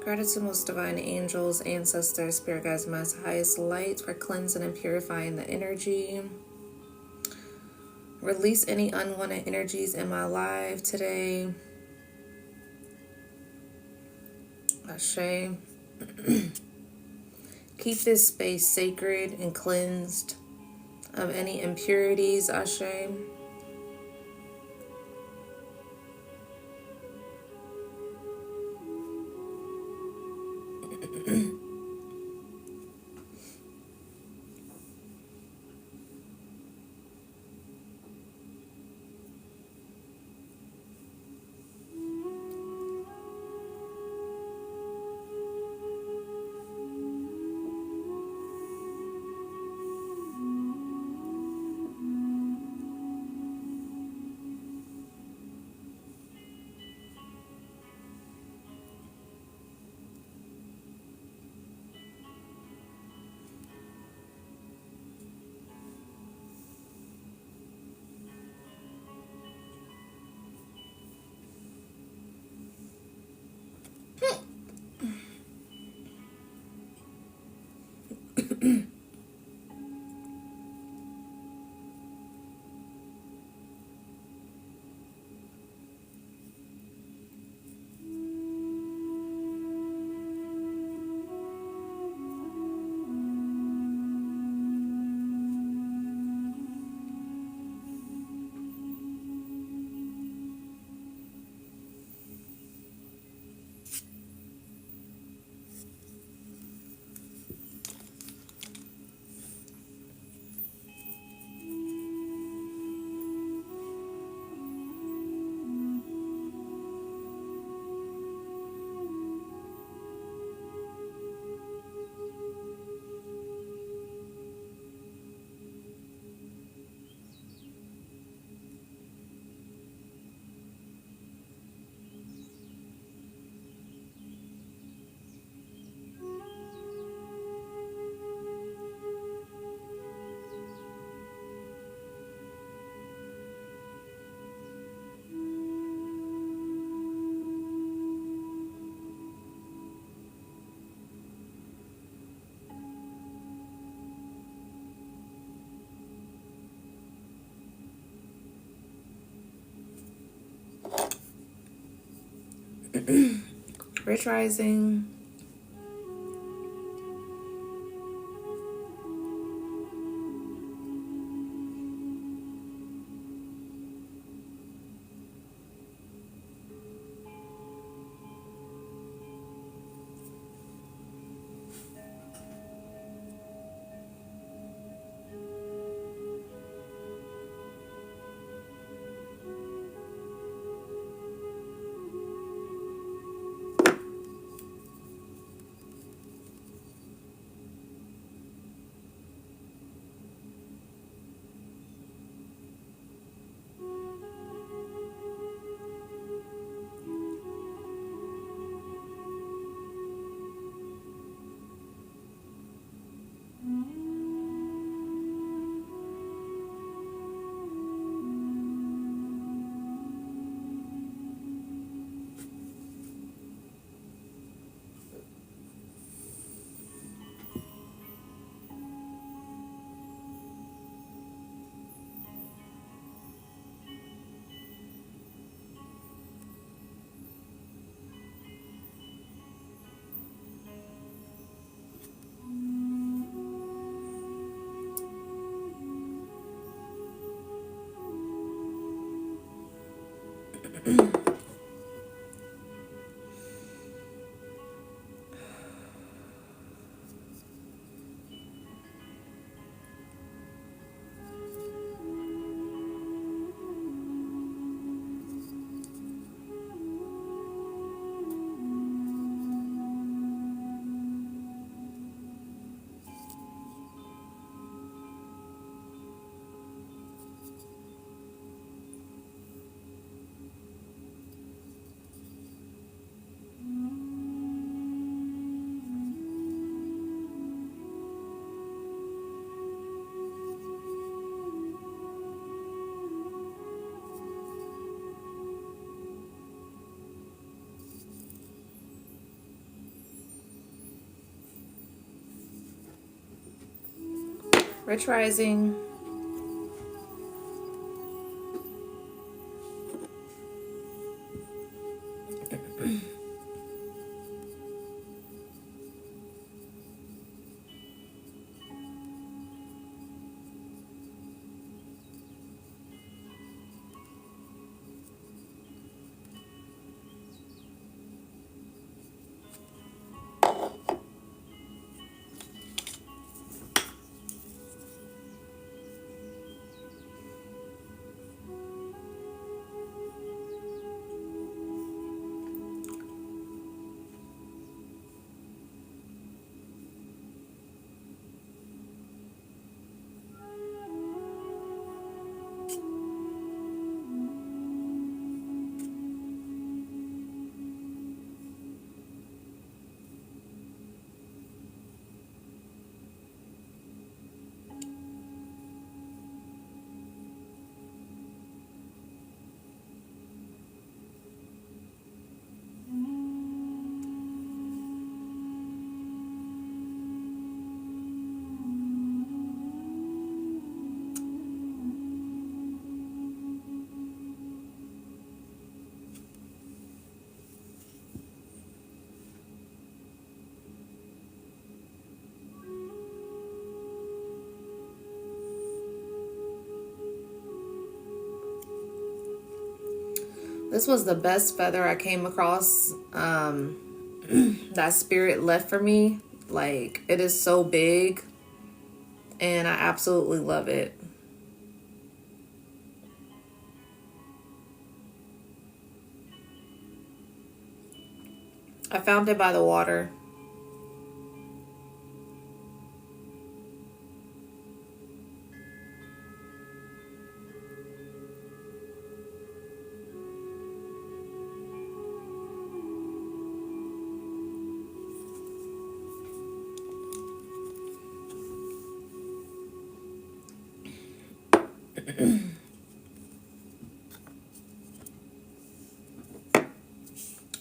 Gratitude, most divine angels, ancestors, spirit guides, my highest light for cleansing and purifying the energy. Release any unwanted energies in my life today. Ashe. Keep this space sacred and cleansed of any impurities. Ashe. Rich rising. Rich Rising. This was the best feather I came across that spirit left for me. Like, it is so big and I absolutely love it. I found it by the water.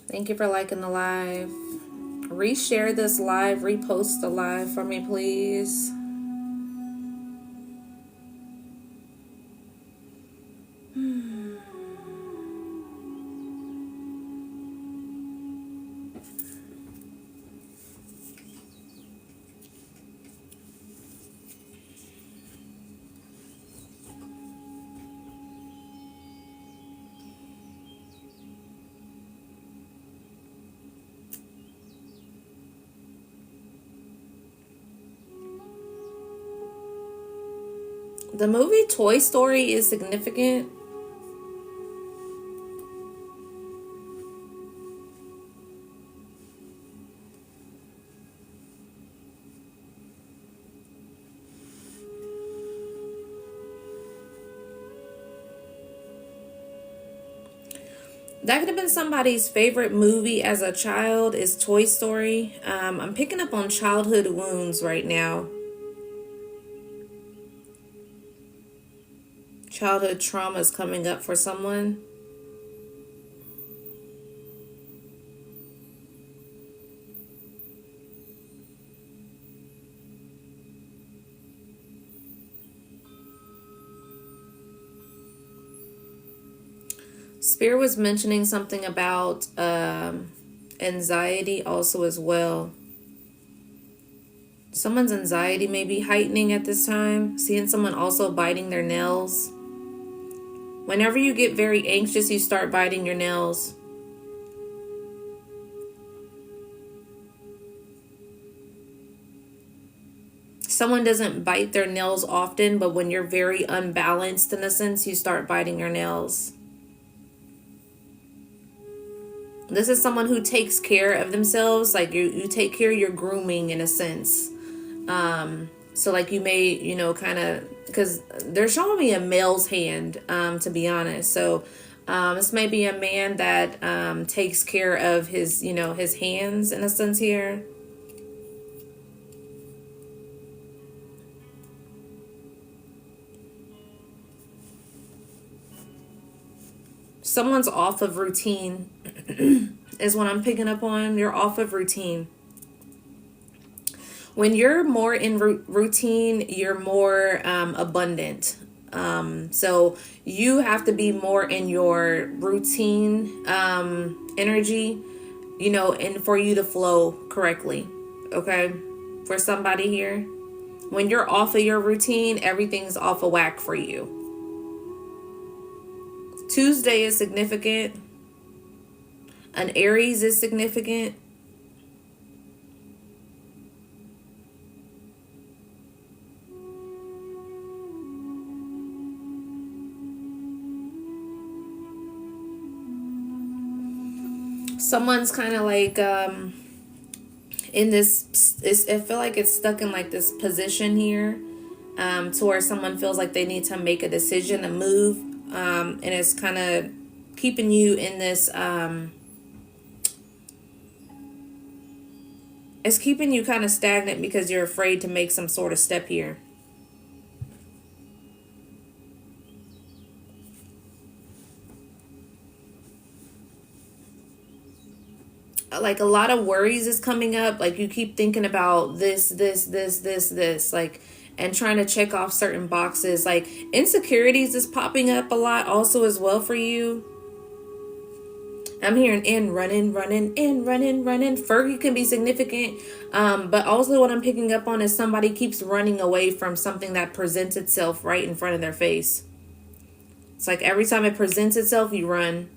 Thank you for liking the live. Reshare this live, repost the live for me, please. The movie Toy Story is significant. That could have been somebody's favorite movie as a child is Toy Story. I'm picking up on childhood wounds right now. Childhood trauma is coming up for someone. Spirit was mentioning something about anxiety also as well. Someone's anxiety may be heightening at this time. Seeing someone also biting their nails. Whenever you get very anxious, you start biting your nails. Someone doesn't bite their nails often, but when you're very unbalanced in a sense, you start biting your nails. This is someone who takes care of themselves. Like you take care of your grooming in a sense. So like you may, kind of, because they're showing me a male's hand, to be honest. So this may be a man that takes care of his, his hands in a sense here. Someone's off of routine is what I'm picking up on. You're off of routine. When you're more in routine, you're more abundant. So you have to be more in your routine energy, you know, and for you to flow correctly. Okay. For somebody here, when you're off of your routine, everything's off of whack for you. Tuesday is significant. An Aries is significant. Someone's kind of like in this, I feel like it's stuck in like this position here, to where someone feels like they need to make a decision, a move, and it's kind of keeping you in this, it's keeping you kind of stagnant because you're afraid to make some sort of step here. Like a lot of worries is coming up. Like you keep thinking about this, like, and trying to check off certain boxes. Like insecurities is popping up a lot also as well for you. I'm hearing in, running. Fergie can be significant. But also what I'm picking up on is somebody keeps running away from something that presents itself right in front of their face. It's like every time it presents itself, you run.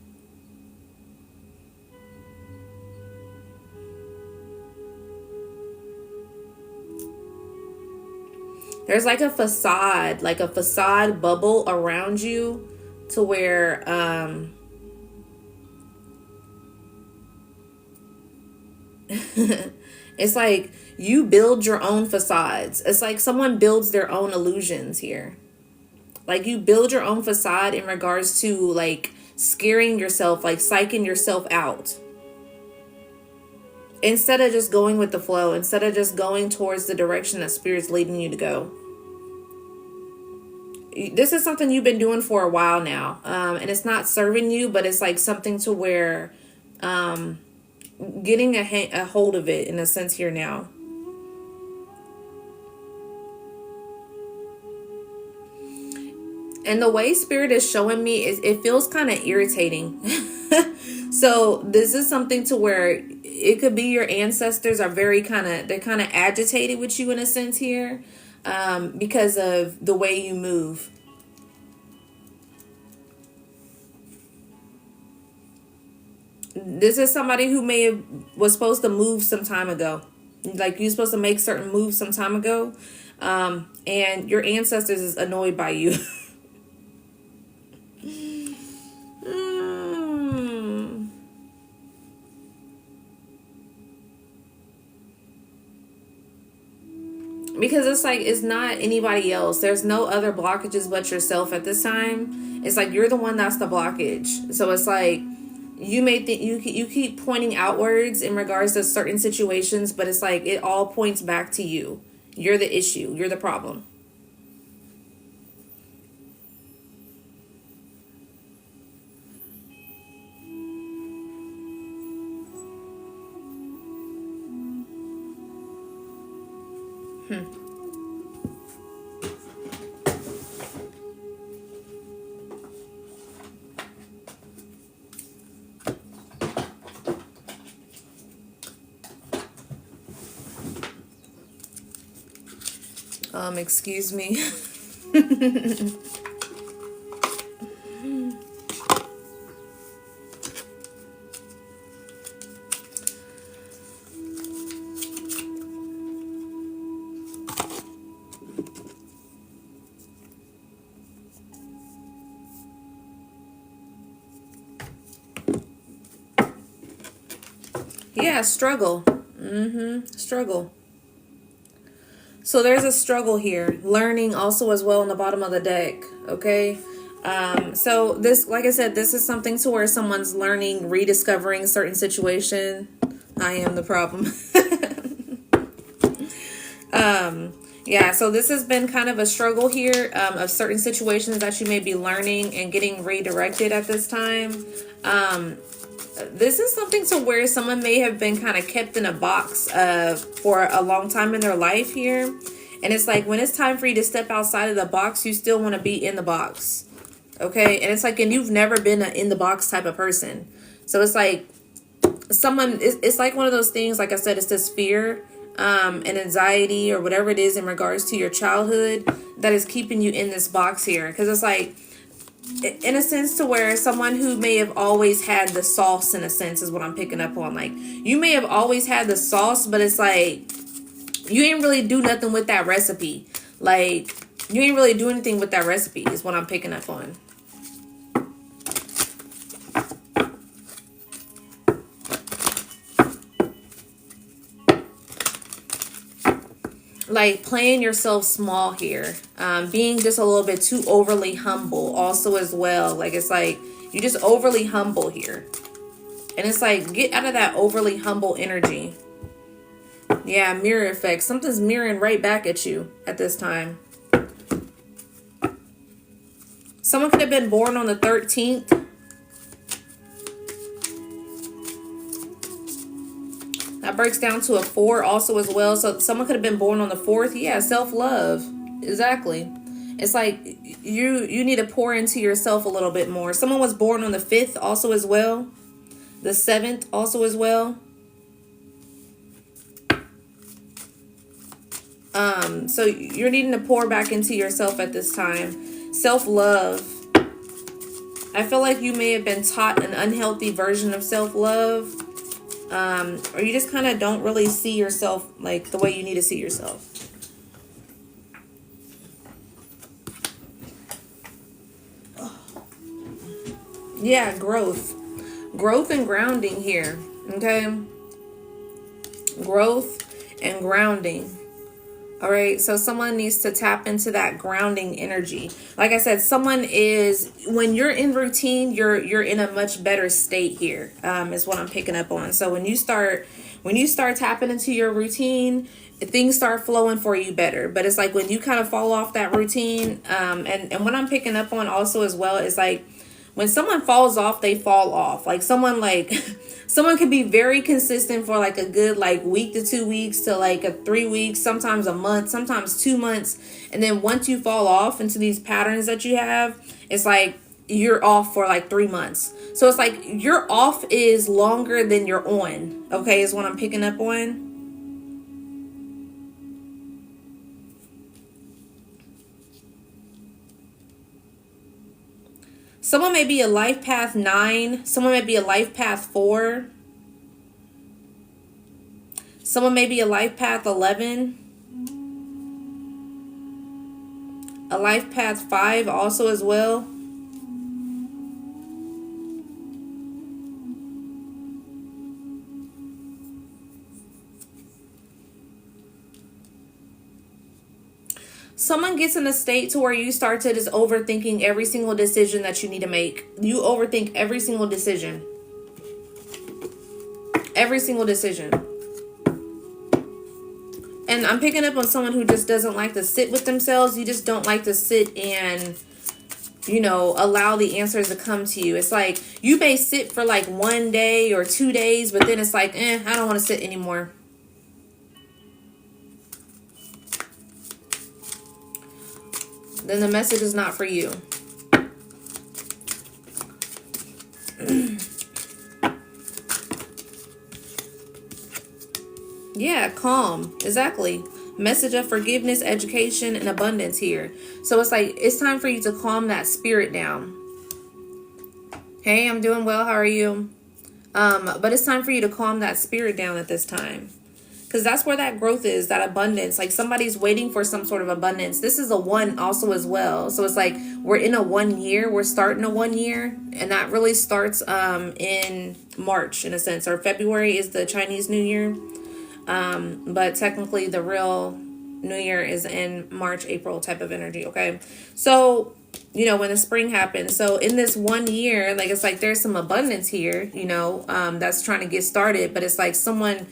There's like a facade bubble around you to where it's like you build your own facades. It's like someone builds their own illusions here. Like you build your own facade in regards to like scaring yourself, like psyching yourself out. Instead of just going with the flow, instead of just going towards the direction that Spirit's leading you to go. This is something you've been doing for a while now. And it's not serving you, but it's like something to where getting a hold of it in a sense here now. And the way Spirit is showing me is it feels kind of irritating. So this is something to where it could be your ancestors are they're kind of agitated with you in a sense here, because of the way you move. This is somebody who was supposed to move some time ago. Like you're supposed to make certain moves some time ago. And your ancestors is annoyed by you. Because it's like, it's not anybody else. There's no other blockages but yourself at this time. It's like, you're the one that's the blockage. So it's like, you may think you keep pointing outwards in regards to certain situations, but it's like, it all points back to you. You're the issue. You're the problem. Excuse me. Yeah, struggle. Struggle. So there's a struggle here. Learning also as well in the bottom of the deck. Okay. So this, like I said, this is something to where someone's learning, rediscovering certain situation. I am the problem. Yeah, so this has been kind of a struggle here, of certain situations that you may be learning and getting redirected at this time. this is something to where someone may have been kind of kept in a box for a long time in their life here. And it's like when it's time for you to step outside of the box, you still want to be in the box. Okay. And it's like, and you've never been an in the box type of person. So it's like it's like one of those things, like I said, it's this fear and anxiety or whatever it is in regards to your childhood that is keeping you in this box here. Because it's like, in a sense, to where someone who may have always had the sauce, in a sense, is what I'm picking up on. Like, you may have always had the sauce, but it's like you ain't really do nothing with that recipe. Like, you ain't really do anything with that recipe is what I'm picking up on. Like playing yourself small here, being just a little bit too overly humble also as well. Like, it's like you just overly humble here, and it's like, get out of that overly humble energy. Yeah, mirror effect. Something's mirroring right back at you at this time. Someone could have been born on the 13th. That breaks down to a 4 also as well. So someone could have been born on the 4th. Yeah, self-love. Exactly. It's like you need to pour into yourself a little bit more. Someone was born on the 5th also as well. The 7th also as well. So you're needing to pour back into yourself at this time. Self-love. I feel like you may have been taught an unhealthy version of self-love. Or you just kind of don't really see yourself like the way you need to see yourself. Yeah, growth. Growth and grounding here. Okay. Growth and grounding. All right. So someone needs to tap into that grounding energy. Like I said, someone is, when you're in routine, you're in a much better state here, is what I'm picking up on. So when you start tapping into your routine, things start flowing for you better. But it's like when you kind of fall off that routine, and what I'm picking up on also as well is like, when someone falls off, they fall off. Like someone can be very consistent for like a good like week to 2 weeks to like a 3 weeks, sometimes a month, sometimes 2 months. And then once you fall off into these patterns that you have, it's like you're off for like 3 months. So it's like your off is longer than you're on. Okay, is what I'm picking up on. Someone may be a life path 9. Someone may be a life path 4. Someone may be a life path 11. A life path 5 also as well. Someone gets in a state to where you start to just overthinking every single decision that you need to make. You overthink every single decision. Every single decision. And I'm picking up on someone who just doesn't like to sit with themselves. You just don't like to sit and, allow the answers to come to you. It's like you may sit for like 1 day or 2 days, but then it's like, I don't want to sit anymore. Then the message is not for you. Yeah, calm. Exactly. Message of forgiveness, education, and abundance here. So it's like, it's time for you to calm that spirit down. Hey, I'm doing well. How are you? But it's time for you to calm that spirit down at this time. Because that's where that growth is, that abundance. Like somebody's waiting for some sort of abundance. This is a 1 also as well. So it's like we're in a 1 year. We're starting a 1 year. And that really starts in March, in a sense. Or February is the Chinese New Year. But technically the real New Year is in March, April type of energy. Okay. So, when the spring happens. So in this 1 year, like it's like there's some abundance here, that's trying to get started. But it's like someone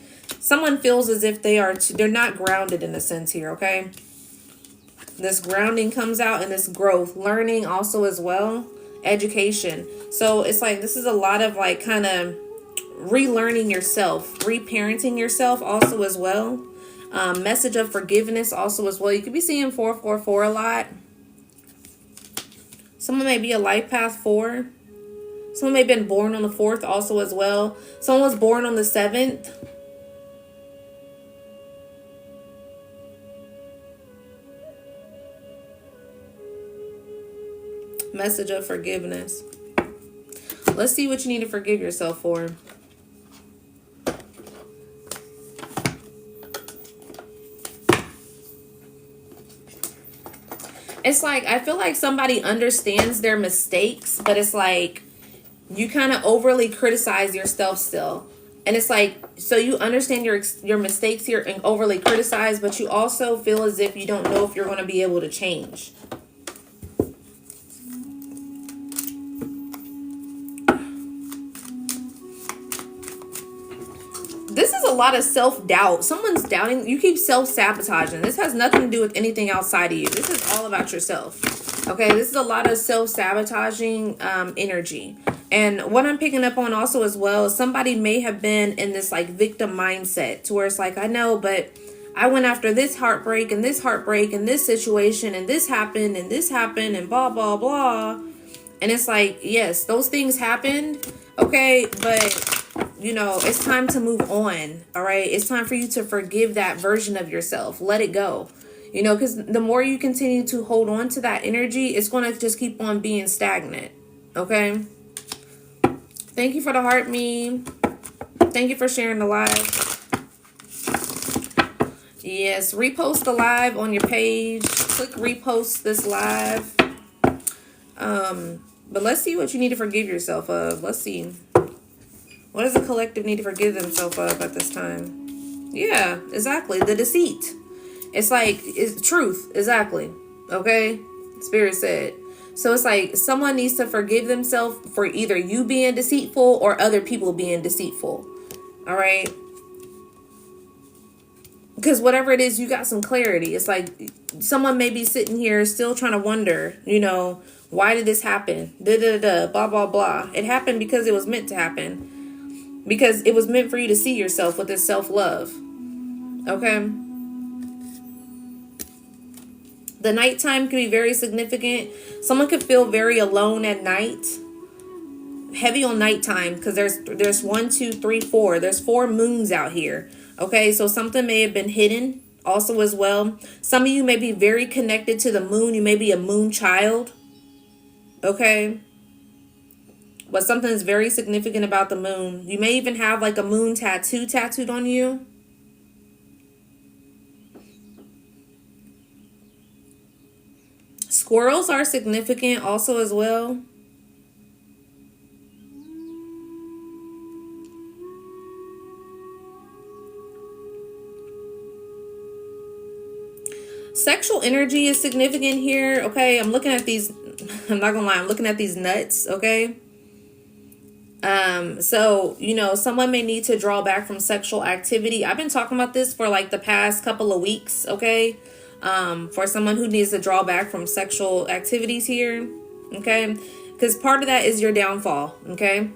feels as if they're not grounded in a sense here, okay? This grounding comes out and this growth, learning also as well, education. So it's like this is a lot of like kind of relearning yourself, reparenting yourself also as well. Message of forgiveness also as well. You could be seeing 444 a lot. Someone may be a life path 4. Someone may have been born on the 4th also as well. Someone was born on the 7th. Message of forgiveness. Let's see what you need to forgive yourself for. It's like, I feel like somebody understands their mistakes, but it's like you kind of overly criticize yourself still. And it's like, so you understand your mistakes here and overly criticize, but you also feel as if you don't know if you're going to be able to change. This is a lot of self-doubt. Someone's doubting. You keep self-sabotaging. This has nothing to do with anything outside of you. This is all about yourself. Okay, this is a lot of self-sabotaging energy. And what I'm picking up on also as well is somebody may have been in this like victim mindset to where it's like, I know, but I went after this heartbreak and this heartbreak and this situation and this happened and blah, blah, blah. And it's like, yes, those things happened. Okay, but you know, it's time to move on. All right. It's time for you to forgive that version of yourself. Let it go. You know, because the more you continue to hold on to that energy, it's going to just keep on being stagnant. Okay. Thank you for the heart meme. Thank you for sharing the live. Yes. Repost the live on your page. Click repost this live. But let's see what you need to forgive yourself of. Let's see. What does the collective need to forgive themselves of at this time? Yeah, exactly. The deceit. It's like, it's truth. Exactly. Okay? Spirit said. So it's like someone needs to forgive themselves for either you being deceitful or other people being deceitful. All right? Because whatever it is, you got some clarity. It's like someone may be sitting here still trying to wonder, you know, why did this happen? Blah, blah, blah. It happened because it was meant to happen. Because it was meant for you to see yourself with this self-love. Okay? The nighttime can be very significant. Someone could feel very alone at night. Heavy on nighttime because there's 1, 2, 3, 4. There's 4 moons out here. Okay? So something may have been hidden also as well. Some of you may be very connected to the moon. You may be a moon child. Okay? But something is very significant about the moon. You may even have like a moon tattooed on you. Squirrels are significant also as well. Sexual energy is significant here. Okay, I'm looking at these. I'm not gonna lie. I'm looking at these nuts. Okay. So, you know, someone may need to draw back from sexual activity. I've been talking about this for like the past couple of weeks, okay? For someone who needs to draw back from sexual activities here, okay? Because part of that is your downfall, okay?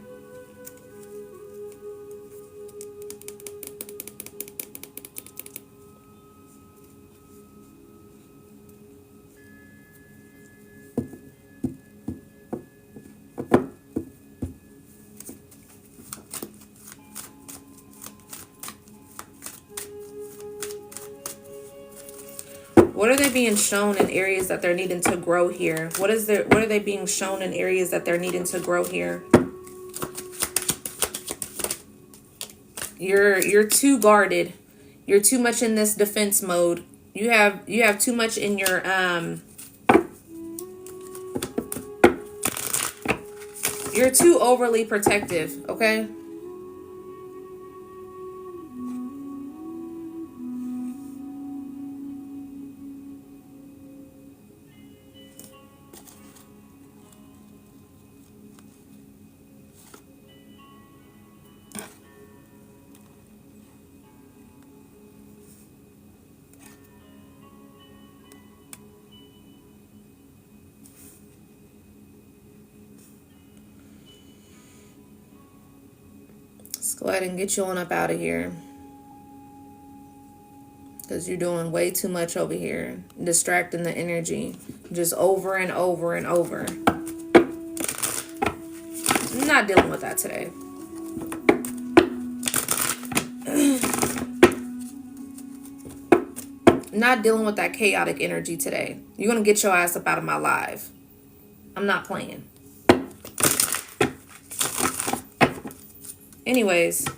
What are they being shown in areas that they're needing to grow here? What are they being shown in areas that they're needing to grow here? You're too guarded. You're too much in this defense mode. You have too much in your you're too overly protective, okay? Go ahead and get you on up out of here. Because you're doing way too much over here. Distracting the energy. Just over and over and over. I'm not dealing with that today. Not dealing with that chaotic energy today. You're going to get your ass up out of my life. I'm not playing. Anyways.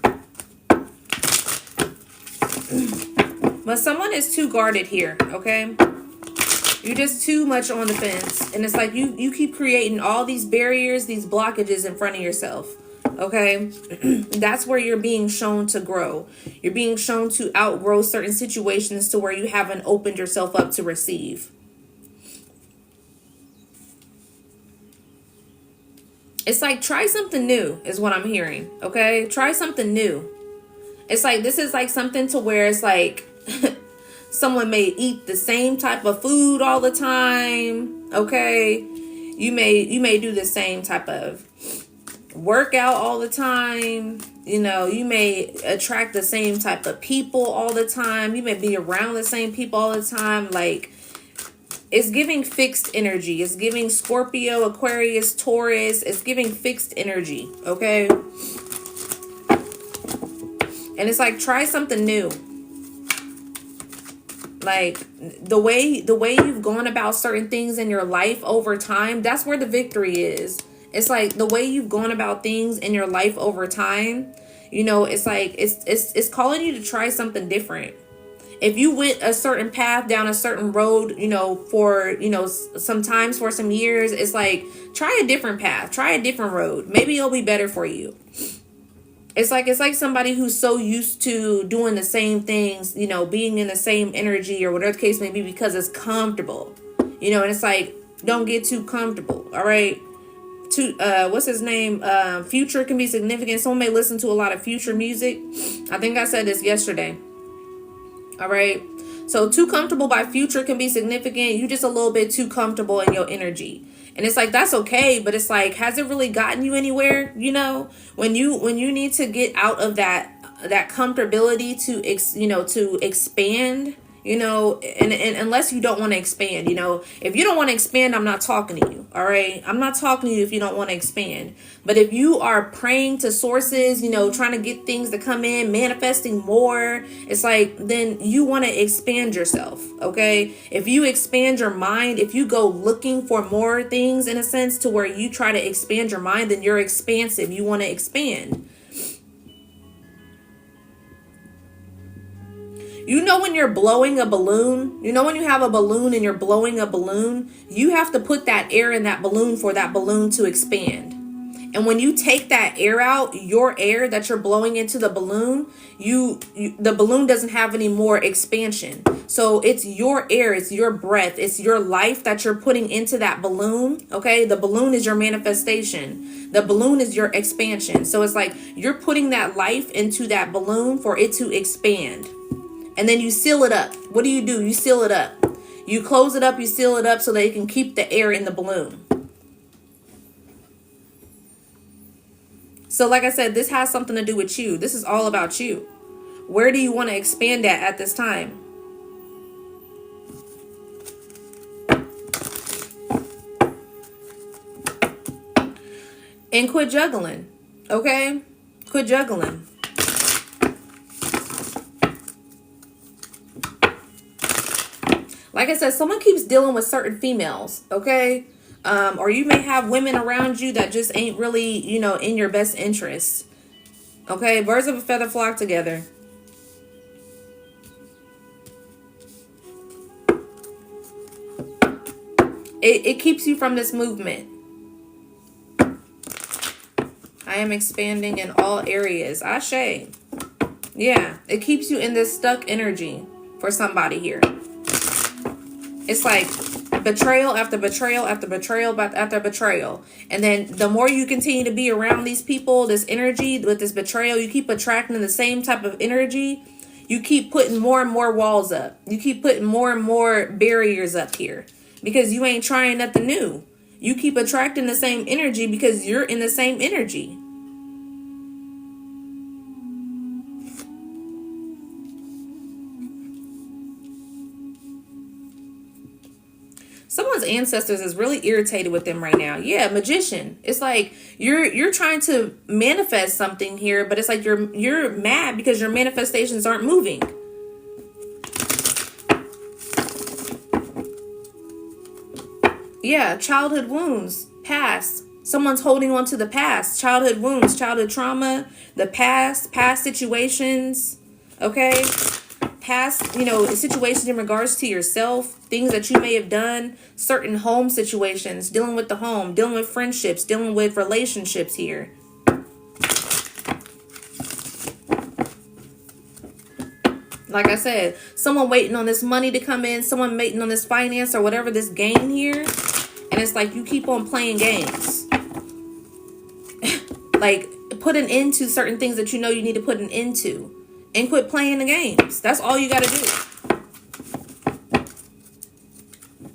But someone is too guarded here, okay? You're just too much on the fence. And it's like you keep creating all these barriers, these blockages in front of yourself. Okay? That's where you're being shown to grow. You're being shown to outgrow certain situations to where you haven't opened yourself up to receive. It's like, try something new is what I'm hearing. Okay? Try something new. It's like, this is like something to where it's like someone may eat the same type of food all the time. Okay? You may do the same type of workout all the time. You know, you may attract the same type of people all the time. You may be around the same people all the time. Like, it's giving fixed energy. It's giving Scorpio, Aquarius, Taurus. It's giving fixed energy. Okay? And it's like, try something new. Like, the way you've gone about certain things in your life over time, that's where the victory is. It's like the way you've gone about things in your life over time, you know, it's like it's calling you to try something different. If you went a certain path down a certain road, you know, for, you know, sometimes for some years, it's like, try a different path, try a different road. Maybe it'll be better for you. It's like somebody who's so used to doing the same things, you know, being in the same energy or whatever the case may be because it's comfortable, you know, and it's like, don't get too comfortable. All right. What's his name? Future can be significant. Someone may listen to a lot of Future music. I think I said this yesterday. All right. So too comfortable by Future can be significant. You just a little bit too comfortable in your energy. And it's like, that's okay. But it's like, has it really gotten you anywhere? You know, when you need to get out of that comfortability to expand, you know, and unless you don't want to expand, you know, if you don't want to expand, I'm not talking to you. All right. I'm not talking to you if you don't want to expand. But if you are praying to sources, you know, trying to get things to come in, manifesting more, it's like, then you want to expand yourself. Okay. If you expand your mind, if you go looking for more things in a sense to where you try to expand your mind, then you're expansive. You want to expand. You know, when you're blowing a balloon, you know, when you have a balloon and you're blowing a balloon, you have to put that air in that balloon for that balloon to expand. And when you take that air out, your air that you're blowing into the balloon, the balloon doesn't have any more expansion. So it's your air, it's your breath, it's your life that you're putting into that balloon. Okay. The balloon is your manifestation. The balloon is your expansion. So it's like you're putting that life into that balloon for it to expand. And then you seal it up. What do? You seal it up. You close it up, you seal it up so that you can keep the air in the balloon. So like I said, this has something to do with you. This is all about you. Where do you want to expand at this time? And quit juggling. Okay? Quit juggling. Like I said, someone keeps dealing with certain females, okay? Or you may have women around you that just ain't really, you know, in your best interest. Okay? Birds of a feather flock together. It keeps you from this movement. I am expanding in all areas. Ashe. Yeah. It keeps you in this stuck energy for somebody here. It's like betrayal after betrayal after betrayal after betrayal. And then the more you continue to be around these people, this energy with this betrayal, you keep attracting the same type of energy. You keep putting more and more walls up. You keep putting more and more barriers up here because you ain't trying nothing new. You keep attracting the same energy because you're in the same energy. someone's ancestors is really irritated with them right now. Yeah, magician. It's like you're trying to manifest something here, but it's like you're mad because your manifestations aren't moving. Yeah, childhood wounds, past. Someone's holding on to the past, childhood wounds, childhood trauma, the past situations, okay? Past, situations in regards to yourself, things that you may have done, certain home situations, dealing with the home, dealing with friendships, dealing with relationships here. Like I said, someone waiting on this money to come in, someone waiting on this finance or whatever, this gain here. And it's like you keep on playing games. Like, put an end to certain things that you know you need to put an end to. And quit playing the games. That's all you got to do.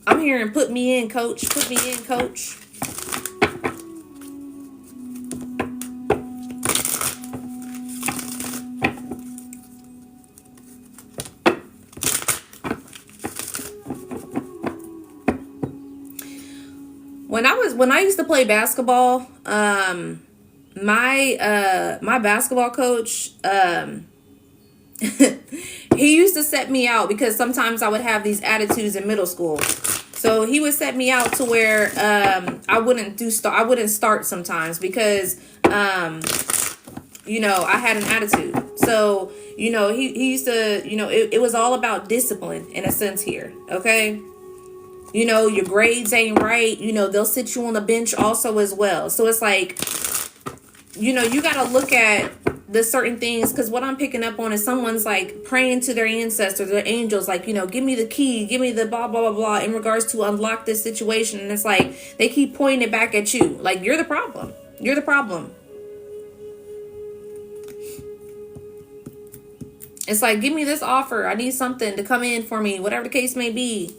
I'm hearing, put me in, coach. Put me in, coach. When I used to play basketball, my basketball coach, he used to set me out because sometimes I would have these attitudes in middle school. So he would set me out to where I wouldn't start sometimes because I had an attitude. So he used to it was all about discipline in a sense here. Okay. Your grades ain't right. They'll sit you on the bench also as well. So it's like, you got to look at the certain things, because what I'm picking up on is someone's like praying to their ancestors, their angels, like, give me the key, give me the blah, blah, blah, blah, in regards to unlock this situation. And it's like, they keep pointing it back at you. Like, you're the problem. You're the problem. It's like, give me this offer. I need something to come in for me, whatever the case may be.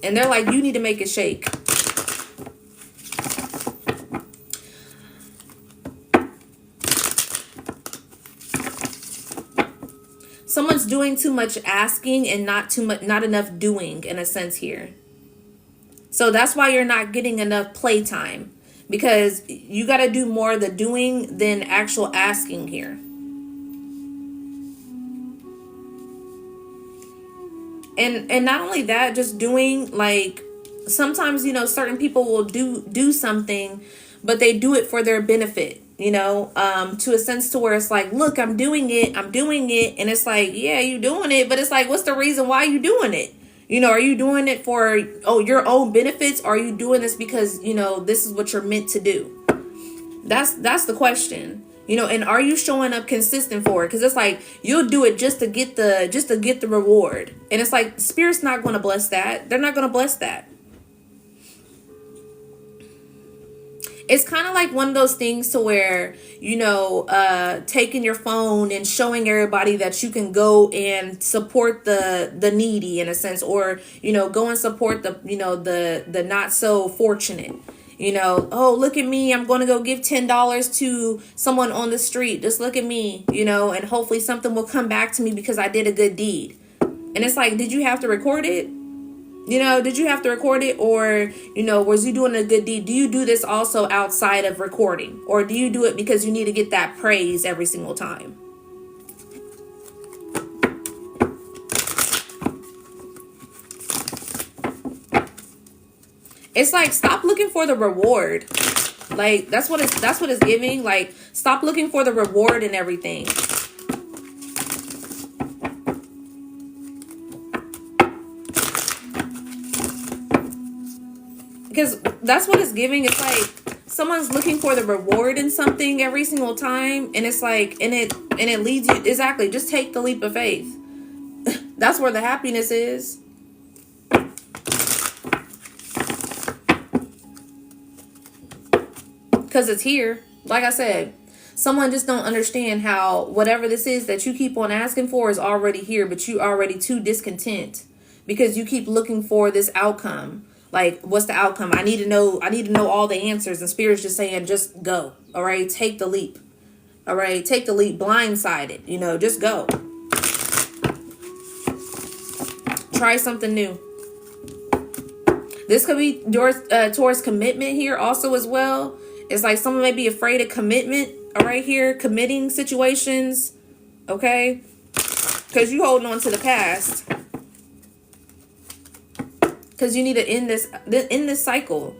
And they're like, you need to make it shake. Someone's doing too much asking and not enough doing in a sense here. So that's why you're not getting enough playtime, because you got to do more of the doing than actual asking here. And not only that, just doing, like, sometimes, certain people will do something, but they do it for their benefit, to a sense to where it's like, look, I'm doing it. And it's like, yeah, you doing it. But it's like, what's the reason why you doing it? Are you doing it for, your own benefits? Or are you doing this because, this is what you're meant to do? That's the question. And are you showing up consistent for it? Because it's like, you'll do it just to get the reward. And it's like, Spirit's not going to bless that. They're not going to bless that. It's kind of like one of those things to where, taking your phone and showing everybody that you can go and support the needy in a sense, or, go and support the not so fortunate. Oh, look at me. I'm going to go give $10 to someone on the street. Just look at me, and hopefully something will come back to me because I did a good deed. And it's like, did you have to record it? Did you have to record it? Or, was you doing a good deed? Do you do this also outside of recording? Or do you do it because you need to get that praise every single time? It's like, stop looking for the reward. Like, that's what it's giving. Like, stop looking for the reward and everything. Because that's what it's giving. It's like someone's looking for the reward in something every single time. And it's like, and it leads you, exactly, just take the leap of faith. That's where the happiness is. Because it's here. Like I said, someone just don't understand how whatever this is that you keep on asking for is already here, but you already too discontent because you keep looking for this outcome. Like, what's the outcome? I need to know all the answers. And Spirit's just saying, just go. All right. Take the leap. All right. Take the leap. Blindsided. Just go. Try something new. This could be towards commitment here also as well. It's like someone may be afraid of commitment, all right, here, committing situations, okay? Because you holding on to the past. Because you need to end this cycle.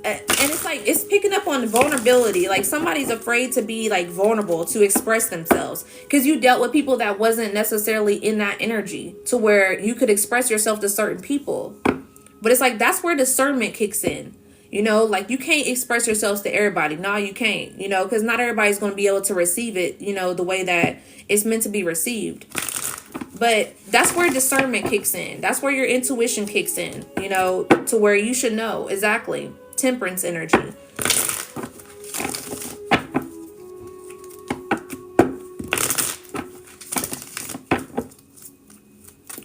And it's like, it's picking up on vulnerability. Like somebody's afraid to be like vulnerable, to express themselves. Because you dealt with people that wasn't necessarily in that energy to where you could express yourself to certain people. But it's like, that's where discernment kicks in. You know, like you can't express yourselves to everybody. No, you can't, you know, because not everybody's going to be able to receive it, you know, the way that it's meant to be received. But that's where discernment kicks in. That's where your intuition kicks in, you know, to where you should know exactly. Temperance energy.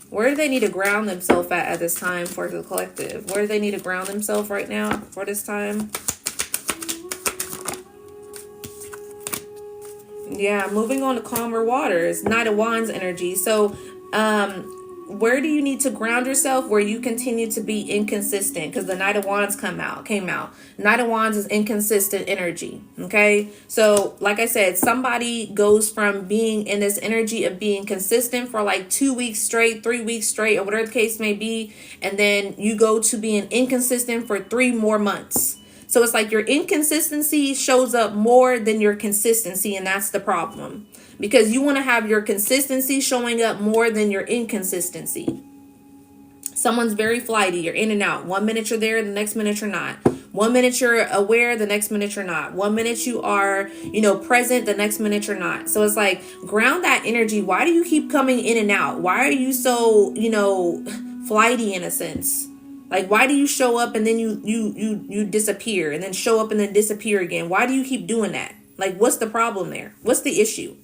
Where do they need to ground themselves at this time for the collective? Where do they need to ground themselves right now for this time? Yeah, moving on to calmer waters. Knight of Wands energy. So, where do you need to ground yourself where you continue to be inconsistent? Because the Knight of Wands came out. Knight of Wands is inconsistent energy. Okay. So like I said, somebody goes from being in this energy of being consistent for like 2 weeks straight, 3 weeks straight, or whatever the case may be. And then you go to being inconsistent for 3 more months. So it's like your inconsistency shows up more than your consistency. And that's the problem. Because you want to have your consistency showing up more than your inconsistency. Someone's very flighty. You're in and out. 1 minute you're there, the next minute you're not. 1 minute you're aware, the next minute you're not. 1 minute you are, you know, present, the next minute you're not. So it's like, ground that energy. Why do you keep coming in and out? Why are you so, you know, flighty in a sense? Like, why do you show up and then you disappear and then show up and then disappear again? Why do you keep doing that? Like, what's the problem there? What's the issue?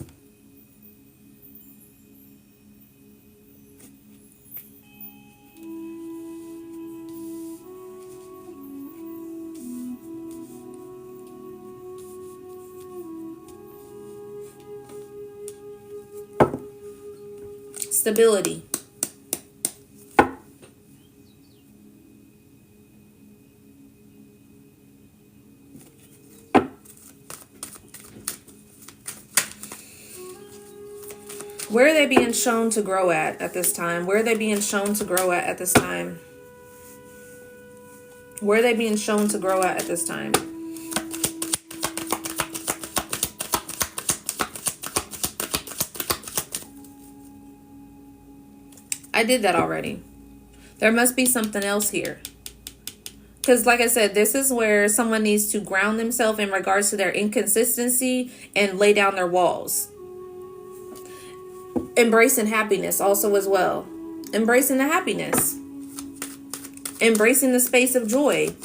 Stability. Where are they being shown to grow at this time? Where are they being shown to grow at this time? Where are they being shown to grow at this time? I did that already. There must be something else here. Because like I said, this is where someone needs to ground themselves in regards to their inconsistency and lay down their walls. Embracing happiness also as well. Embracing the happiness. Embracing the space of joy.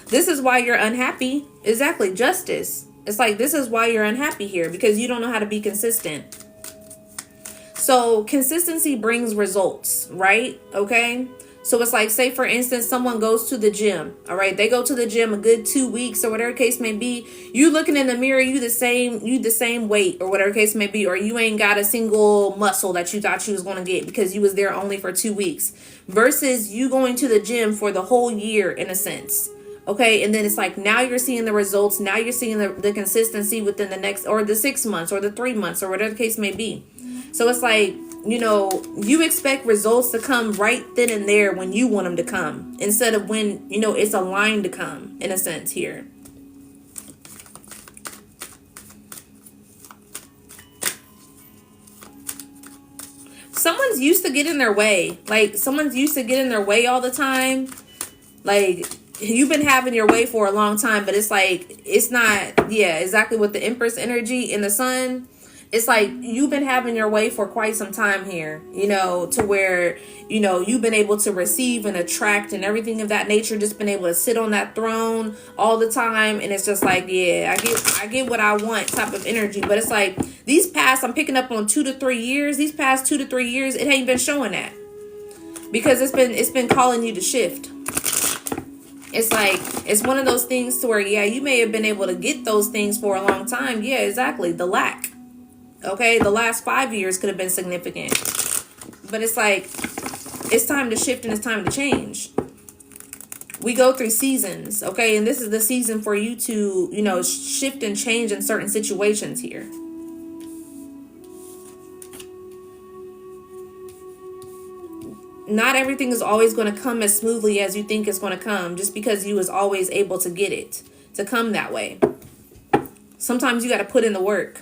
This is why you're unhappy. Exactly. Justice. It's like, this is why you're unhappy here. Because you don't know how to be consistent. So consistency brings results, right? Okay. So it's like, say for instance, someone goes to the gym. All right. They go to the gym a good 2 weeks or whatever case may be. You looking in the mirror, you the same weight or whatever case may be, or you ain't got a single muscle that you thought you was going to get because you was there only for 2 weeks versus you going to the gym for the whole year in a sense. Okay. And then it's like, now you're seeing the results. Now you're seeing the consistency within the next, or the 6 months or the 3 months or whatever the case may be. So it's like, you know, you expect results to come right then and there when you want them to come instead of when, you know, it's aligned to come in a sense here. Someone's used to get in their way. Like someone's used to get in their way all the time. Like you've been having your way for a long time, but it's like, it's not, yeah, exactly with the Empress energy in the sun. It's like you've been having your way for quite some time here, you know, to where, you know, you've been able to receive and attract and everything of that nature, just been able to sit on that throne all the time. And it's just like, yeah, I get what I want type of energy. But it's like these past, I'm picking up on 2 to 3 years, these past 2 to 3 years, it ain't been showing that because it's been calling you to shift. It's like, it's one of those things to where, yeah, you may have been able to get those things for a long time. Yeah, exactly. The lack. Okay, the last 5 years could have been significant. But it's like, it's time to shift and it's time to change. We go through seasons, okay? And this is the season for you to, you know, shift and change in certain situations here. Not everything is always going to come as smoothly as you think it's going to come, just because you was always able to get it to come that way. Sometimes you got to put in the work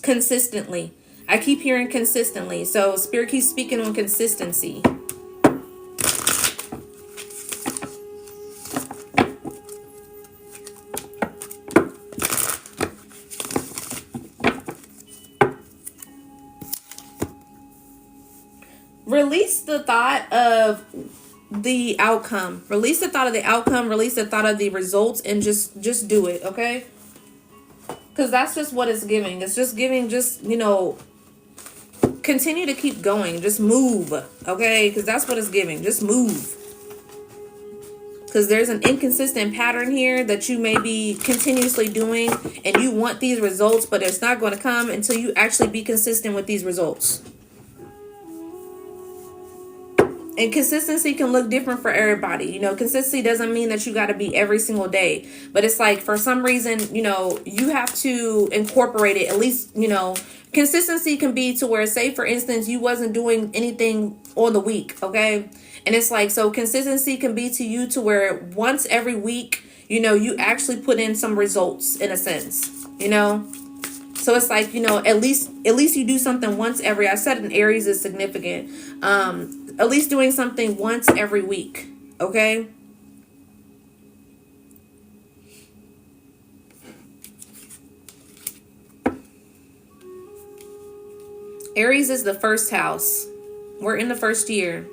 consistently. I keep hearing consistently. So Spirit keeps speaking on consistency. Release the thought of the outcome. Release the thought of the outcome. Release the thought of the results, and just do it, okay? Because that's just what it's giving. It's just giving, just, you know, continue to keep going. Just move, okay? Because that's what it's giving. Just move. Because there's an inconsistent pattern here that you may be continuously doing, and you want these results, but it's not going to come until you actually be consistent with these results. And consistency can look different for everybody. You know, consistency doesn't mean that you got to be every single day. But it's like, for some reason, you know, you have to incorporate it. At least, you know, consistency can be to where, say, for instance, you wasn't doing anything on the week, okay? And it's like, so consistency can be to you to where once every week, you know, you actually put in some results in a sense, you know? So it's like, you know, at least you do something once every, I said in Aries is significant. At least doing something once every week, okay? Aries is the first house. We're in the first year.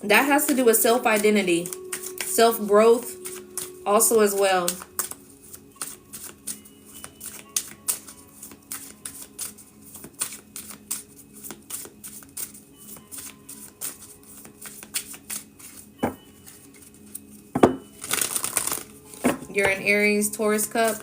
That has to do with self-identity, self-growth also as well. You're an Aries, Taurus cup.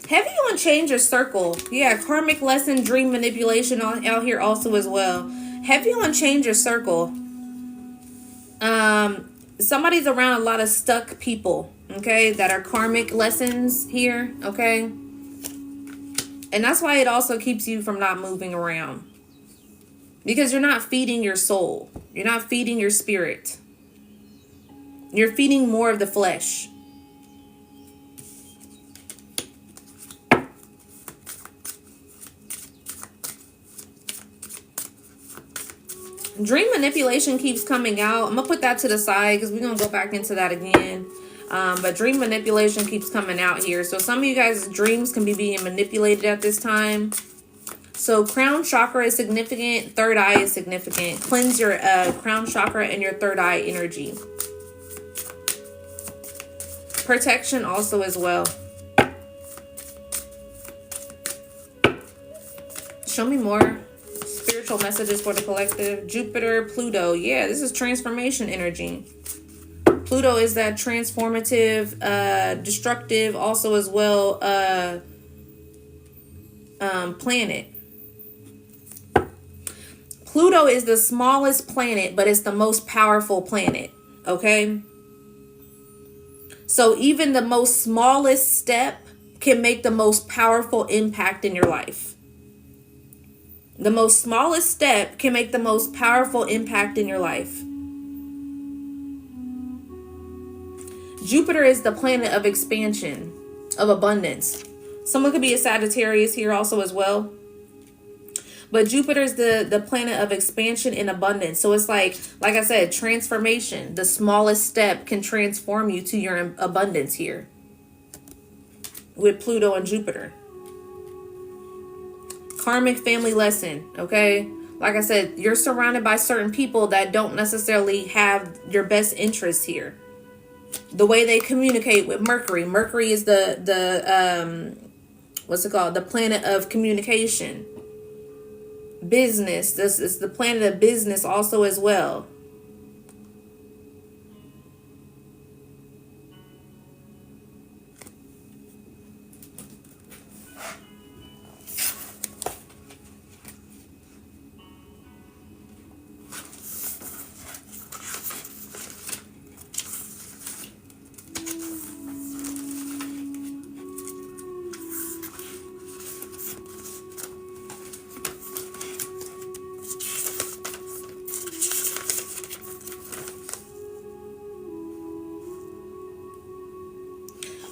Heavy on change your circle. Yeah, karmic lesson, dream manipulation out here also as well. Heavy on change your circle. Somebody's around a lot of stuck people, okay, that are karmic lessons here, okay? And that's why it also keeps you from not moving around. Because you're not feeding your soul. You're not feeding your spirit. You're feeding more of the flesh. Dream manipulation keeps coming out. I'm going to put that to the side because we're going to go back into that again. But dream manipulation keeps coming out here. So some of you guys' dreams can be being manipulated at this time. So crown chakra is significant. Third eye is significant. Cleanse your crown chakra and your third eye energy. Protection also as well. Show me more spiritual messages for the collective. Jupiter, Pluto. Yeah, this is transformation energy. Pluto is that transformative, destructive, also as well, planet. Pluto is the smallest planet, but it's the most powerful planet. Okay? So even the most smallest step can make the most powerful impact in your life. The most smallest step can make the most powerful impact in your life. Jupiter is the planet of expansion, of abundance. Someone could be a Sagittarius here also as well. But Jupiter is the planet of expansion and abundance. So it's like I said, transformation. The smallest step can transform you to your abundance here. With Pluto and Jupiter. Karmic family lesson, okay? Like I said, you're surrounded by certain people that don't necessarily have your best interests here. The way they communicate with Mercury. Mercury is the what's it called? The planet of communication. Business. This is the planet of business also as well.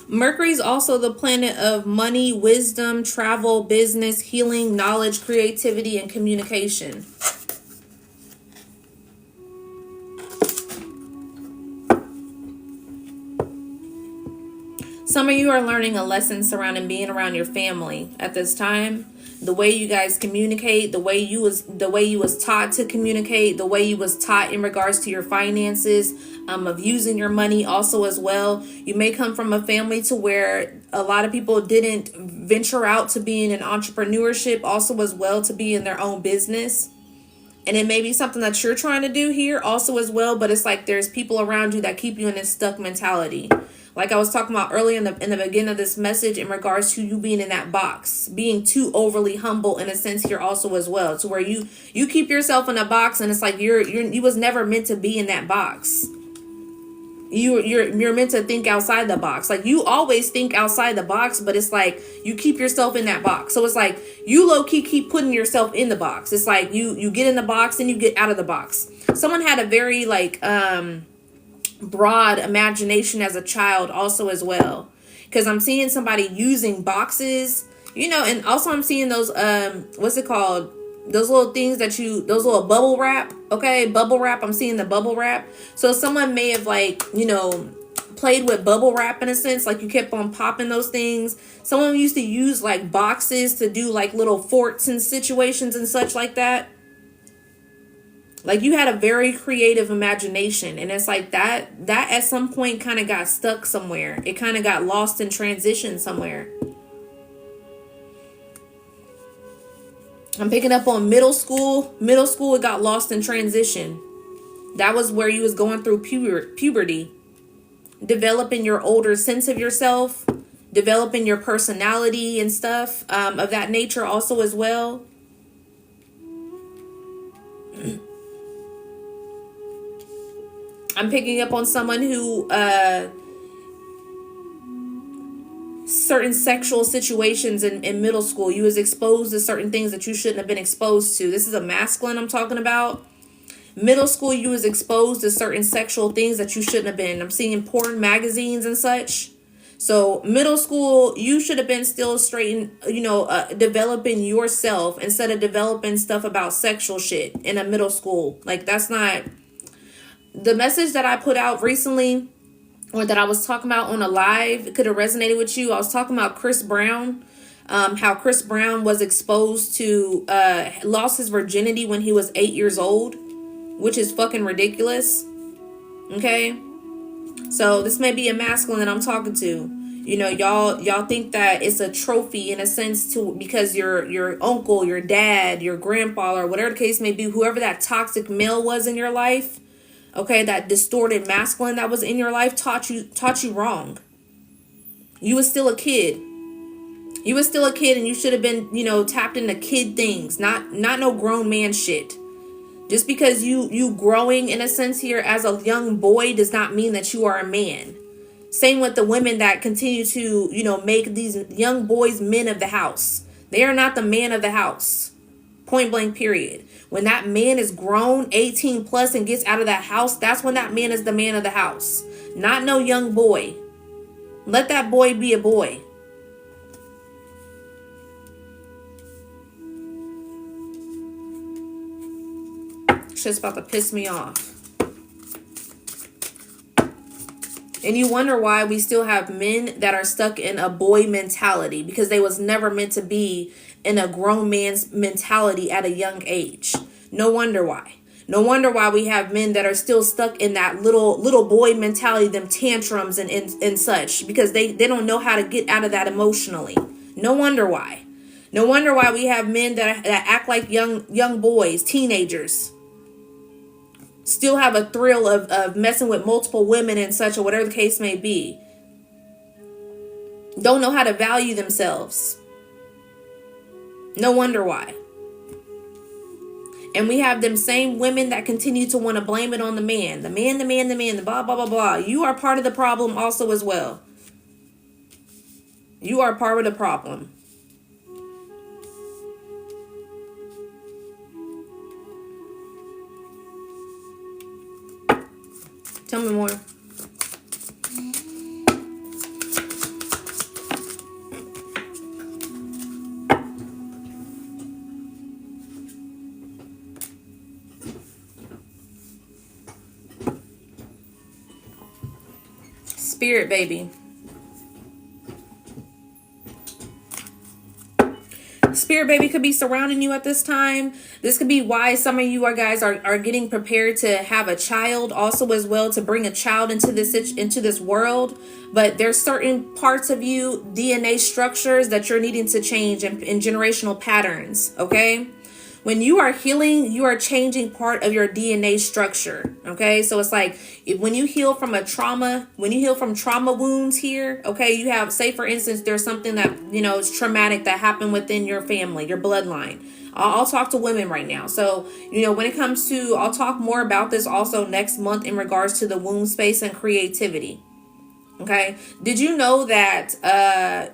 Mercury is also the planet of money, wisdom, travel, business, healing, knowledge, creativity, and communication. Some of you are learning a lesson surrounding being around your family at this time. The way you guys communicate, the way you was taught to communicate, the way you was taught in regards to your finances, of using your money also as well. You may come from a family to where a lot of people didn't venture out to being in entrepreneurship also as well, to be in their own business. And it may be something that you're trying to do here also as well, but it's like there's people around you that keep you in this stuck mentality. Like I was talking about earlier in the beginning of this message in regards to you being in that box, being too overly humble in a sense here also as well, to where you keep yourself in a box and it's like you was never meant to be in that box. You're meant to think outside the box. Like you always think outside the box, but it's like you keep yourself in that box. So it's like you low key keep putting yourself in the box. It's like you get in the box and you get out of the box. Someone had a very broad imagination as a child also as well, because I'm seeing somebody using boxes, and also I'm seeing those what's it called, those little things those little bubble wrap. Okay, bubble wrap. I'm seeing the bubble wrap. So someone may have played with bubble wrap in a sense, like you kept on popping those things. Someone used to use like boxes to do like little forts and situations and such like that. Like you had a very creative imagination, and it's like that at some point kind of got stuck somewhere. It kind of got lost in transition somewhere. I'm picking up on middle school. Middle school, it got lost in transition. That was where you was going through puberty, developing your older sense of yourself, developing your personality and stuff of that nature also as well. I'm picking up on someone who certain sexual situations in middle school, you was exposed to certain things that you shouldn't have been exposed to. This is a masculine I'm talking about. Middle school, you was exposed to certain sexual things that you shouldn't have been. I'm seeing porn magazines and such. So middle school, you should have been still straight and, developing yourself instead of developing stuff about sexual shit in a middle school. Like that's not... The message that I put out recently, or that I was talking about on a live, it could have resonated with you. I was talking about Chris Brown, how Chris Brown was exposed to, lost his virginity when he was 8 years old, which is fucking ridiculous. Okay? So this may be a masculine that I'm talking to. Y'all think that it's a trophy in a sense because your uncle, your dad, your grandpa, or whatever the case may be, whoever that toxic male was in your life, okay, that distorted masculine that was in your life taught you wrong. You was still a kid. You was still a kid, and you should have been, tapped into kid things, not no grown man shit. Just because you growing in a sense here as a young boy does not mean that you are a man. Same with the women that continue to, make these young boys men of the house. They are not the man of the house. Point blank period. When that man is grown, 18 plus, and gets out of that house, that's when that man is the man of the house. Not no young boy. Let that boy be a boy. Shit's about to piss me off. And you wonder why we still have men that are stuck in a boy mentality, because they was never meant to be in a grown man's mentality at a young age. No wonder why. No wonder why we have men that are still stuck in that little boy mentality, them tantrums and such, because they don't know how to get out of that emotionally. No wonder why. No wonder why we have men that act like young boys, teenagers, still have a thrill of messing with multiple women and such, or whatever the case may be. Don't know how to value themselves. No wonder why. And we have them same women that continue to want to blame it on the man. The man, the blah, blah, blah, blah. You are part of the problem also as well. You are part of the problem. Tell me more. Spirit baby. Spirit baby could be surrounding you at this time. This could be why some of you guys are getting prepared to have a child also as well, to bring a child into this world. But there's certain parts of you, DNA structures, that you're needing to change in generational patterns. Okay. When you are healing, you are changing part of your DNA structure. Okay. So it's like when you heal from a trauma, when you heal from trauma wounds here, okay, you have, say for instance, there's something that, is traumatic that happened within your family, your bloodline. I'll talk to women right now. So, when it comes to, I'll talk more about this also next month in regards to the womb space and creativity. Okay. Did you know that,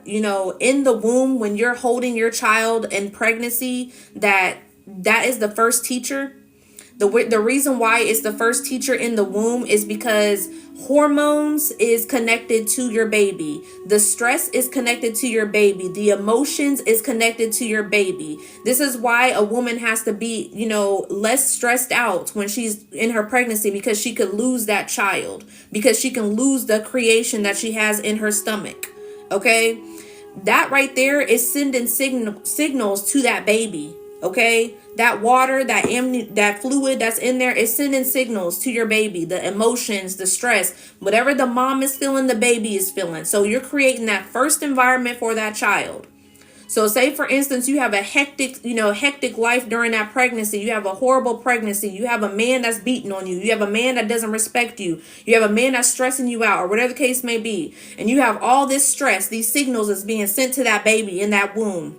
in the womb, when you're holding your child in pregnancy, that is the first teacher? The reason why it's the first teacher in the womb is because hormones is connected to your baby. The stress is connected to your baby. The emotions is connected to your baby. This is why a woman has to be, less stressed out when she's in her pregnancy, because she could lose that child, because she can lose the creation that she has in her stomach. Okay. That right there is sending signals to that baby. Okay, that water, that fluid that's in there is sending signals to your baby. The emotions, the stress, whatever the mom is feeling, the baby is feeling. So you're creating that first environment for that child. So say for instance, you have a hectic life during that pregnancy. You have a horrible pregnancy. You have a man that's beating on you. You have a man that doesn't respect you. You have a man that's stressing you out, or whatever the case may be. And you have all this stress, these signals is being sent to that baby in that womb,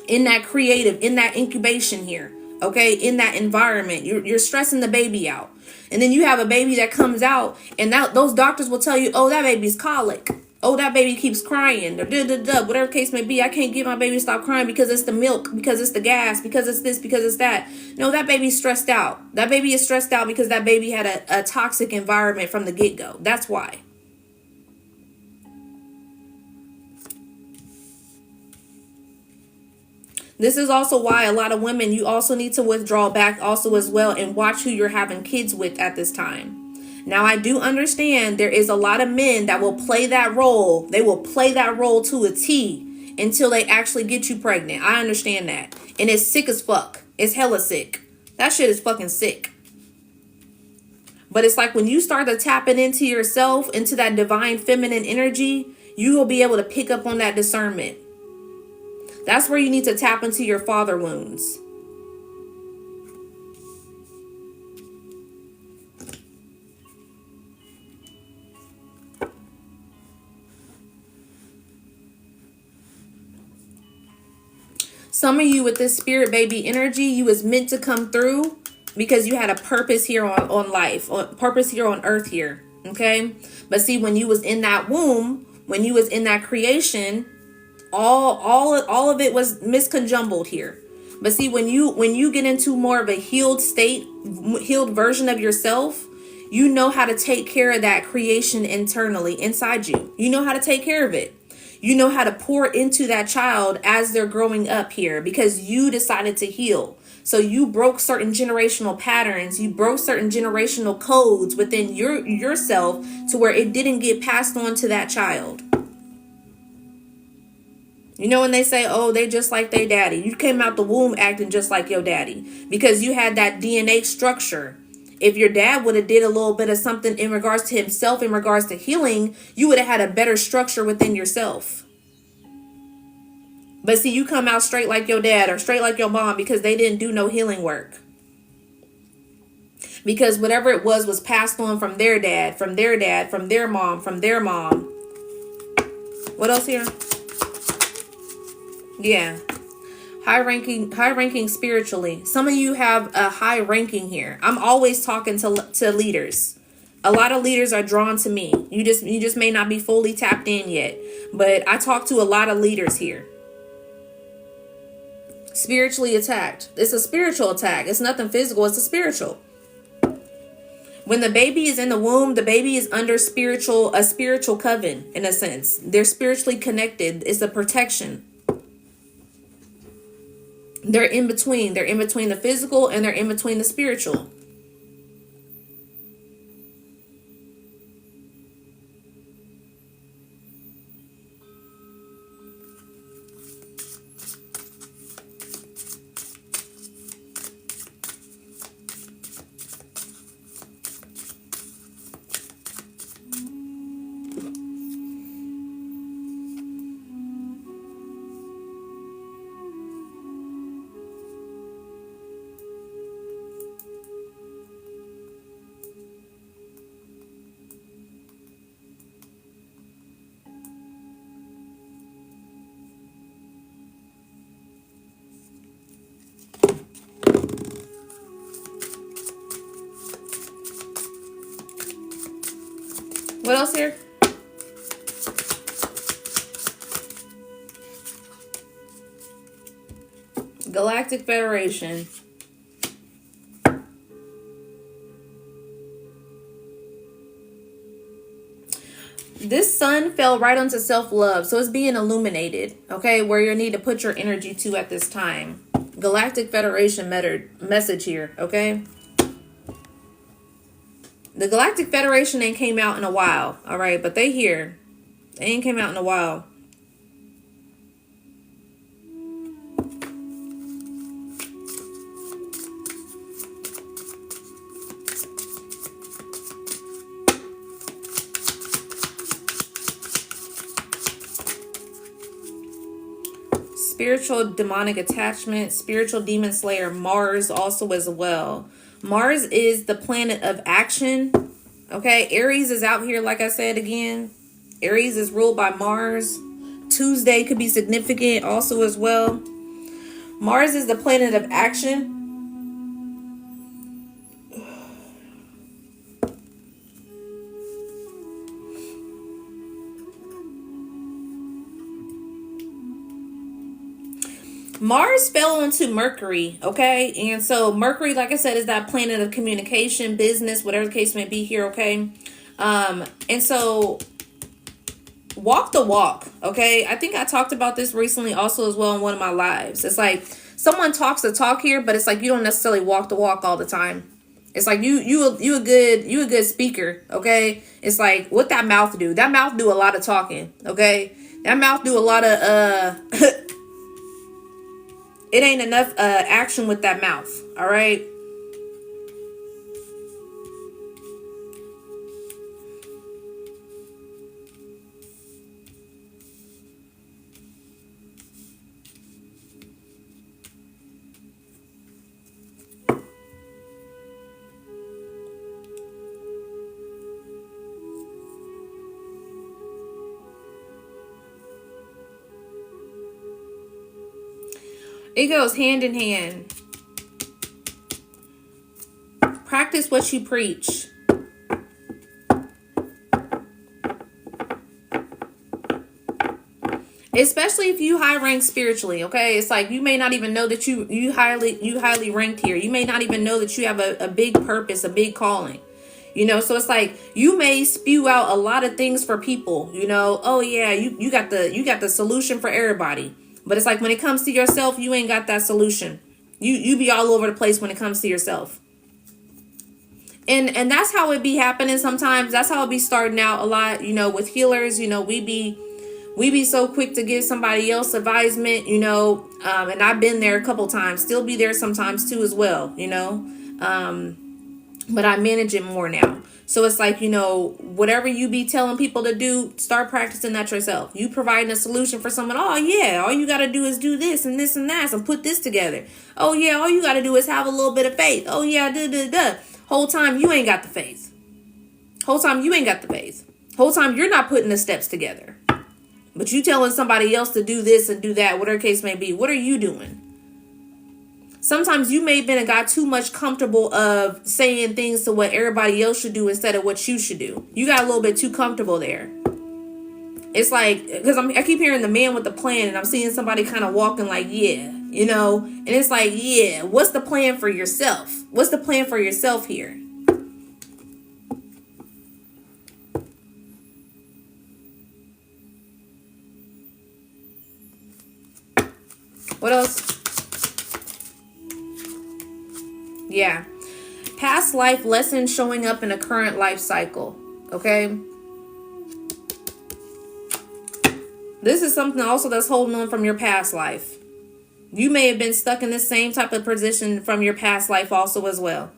in that creative, in that incubation here, okay, in that environment. You're stressing the baby out. And then you have a baby that comes out, and those doctors will tell you, oh, that baby's colic. Oh, that baby keeps crying, or whatever the case may be. I can't get my baby to stop crying because it's the milk, because it's the gas, because it's this, because it's that. No, that baby's stressed out. That baby is stressed out because that baby had a toxic environment from the get-go. That's why. This is also why a lot of women, you also need to withdraw back also as well and watch who you're having kids with at this time. Now, I do understand there is a lot of men that will play that role. They will play that role to a T until they actually get you pregnant. I understand that. And it's sick as fuck. It's hella sick. That shit is fucking sick. But it's like when you start to tapping into yourself, into that divine feminine energy, you will be able to pick up on that discernment. That's where you need to tap into your father wounds. Some of you with this spirit baby energy, you was meant to come through because you had a purpose here on life, or purpose here on earth here. Okay. But see, when you was in that womb, when you was in that creation, all of it was misconjumbled here. But see, when you get into more of a healed state, healed version of yourself, you know how to take care of that creation internally inside you. You know how to take care of it. You know how to pour into that child as they're growing up here, because you decided to heal. So you broke certain generational patterns. You broke certain generational codes within yourself to where it didn't get passed on to that child. You know when they say, oh, they just like their daddy. You came out the womb acting just like your daddy because you had that DNA structure. If your dad would have did a little bit of something in regards to himself, in regards to healing, you would have had a better structure within yourself. But see, you come out straight like your dad or straight like your mom because they didn't do no healing work. Because whatever it was passed on from their dad, from their dad, from their mom, from their mom. What else here? Yeah. High ranking spiritually. Some of you have a high ranking here. I'm always talking to leaders. A lot of leaders are drawn to me. You just may not be fully tapped in yet, but I talk to a lot of leaders here. Spiritually attacked. It's a spiritual attack. It's nothing physical. It's a spiritual. When the baby is in the womb, the baby is under a spiritual coven in a sense. They're spiritually connected. It's a protection. They're in between. They're in between the physical and they're in between the spiritual. What else here? Galactic Federation. This sun fell right onto self-love. So it's being illuminated. Okay. Where you need to put your energy to at this time. Galactic Federation message here. Okay. The Galactic Federation ain't came out in a while. All right. But they here. They ain't came out in a while. Spiritual demonic attachment, spiritual demon slayer, Mars also as well. Mars is the planet of action. Okay, Aries is out here, like I said again. Aries is ruled by Mars. Tuesday could be significant also as well. Mars is the planet of action. Mars fell onto Mercury, okay? And so Mercury, like I said, is that planet of communication, business, whatever the case may be here, okay? And so walk the walk, okay? I think I talked about this recently also as well in one of my lives. It's like someone talks the talk here, but it's like you don't necessarily walk the walk all the time. It's like you a good speaker, okay? It's like what that mouth do. That mouth do a lot of talking, okay? That mouth do a lot of it ain't enough action with that mouth, all right? It goes hand in hand. Practice what you preach. Especially if you high rank spiritually, okay? It's like you may not even know that you highly ranked here. You may not even know that you have a big purpose, a big calling. You know, so it's like you may spew out a lot of things for people, you know. Oh yeah, you got the solution for everybody. But it's like when it comes to yourself, you ain't got that solution. You be all over the place when it comes to yourself. And that's how it be happening sometimes. That's how it be starting out a lot, you know, with healers. You know, we be We be so quick to give somebody else advisement, you know, and I've been there a couple times, still be there sometimes too as well, you know, but I manage it more now. So it's like, you know, whatever you be telling people to do, start practicing that yourself. You providing a solution for someone. Oh yeah, all you got to do is do this and this and that and put this together. Oh yeah, all you got to do is have a little bit of faith. Oh yeah, whole time you ain't got the faith. Whole time you ain't got the faith. Whole time you're not putting the steps together. But you telling somebody else to do this and do that, whatever case may be. What are you doing? Sometimes you may have been and got too much comfortable of saying things to what everybody else should do instead of what you should do. You got a little bit too comfortable there. It's like, because I keep hearing the man with the plan, and I'm seeing somebody kind of walking like, yeah, you know, and it's like, yeah, what's the plan for yourself? What's the plan for yourself here? What else? Yeah. Past life lessons showing up in a current life cycle. Okay. This is something also that's holding on from your past life. You may have been stuck in the same type of position from your past life also as well.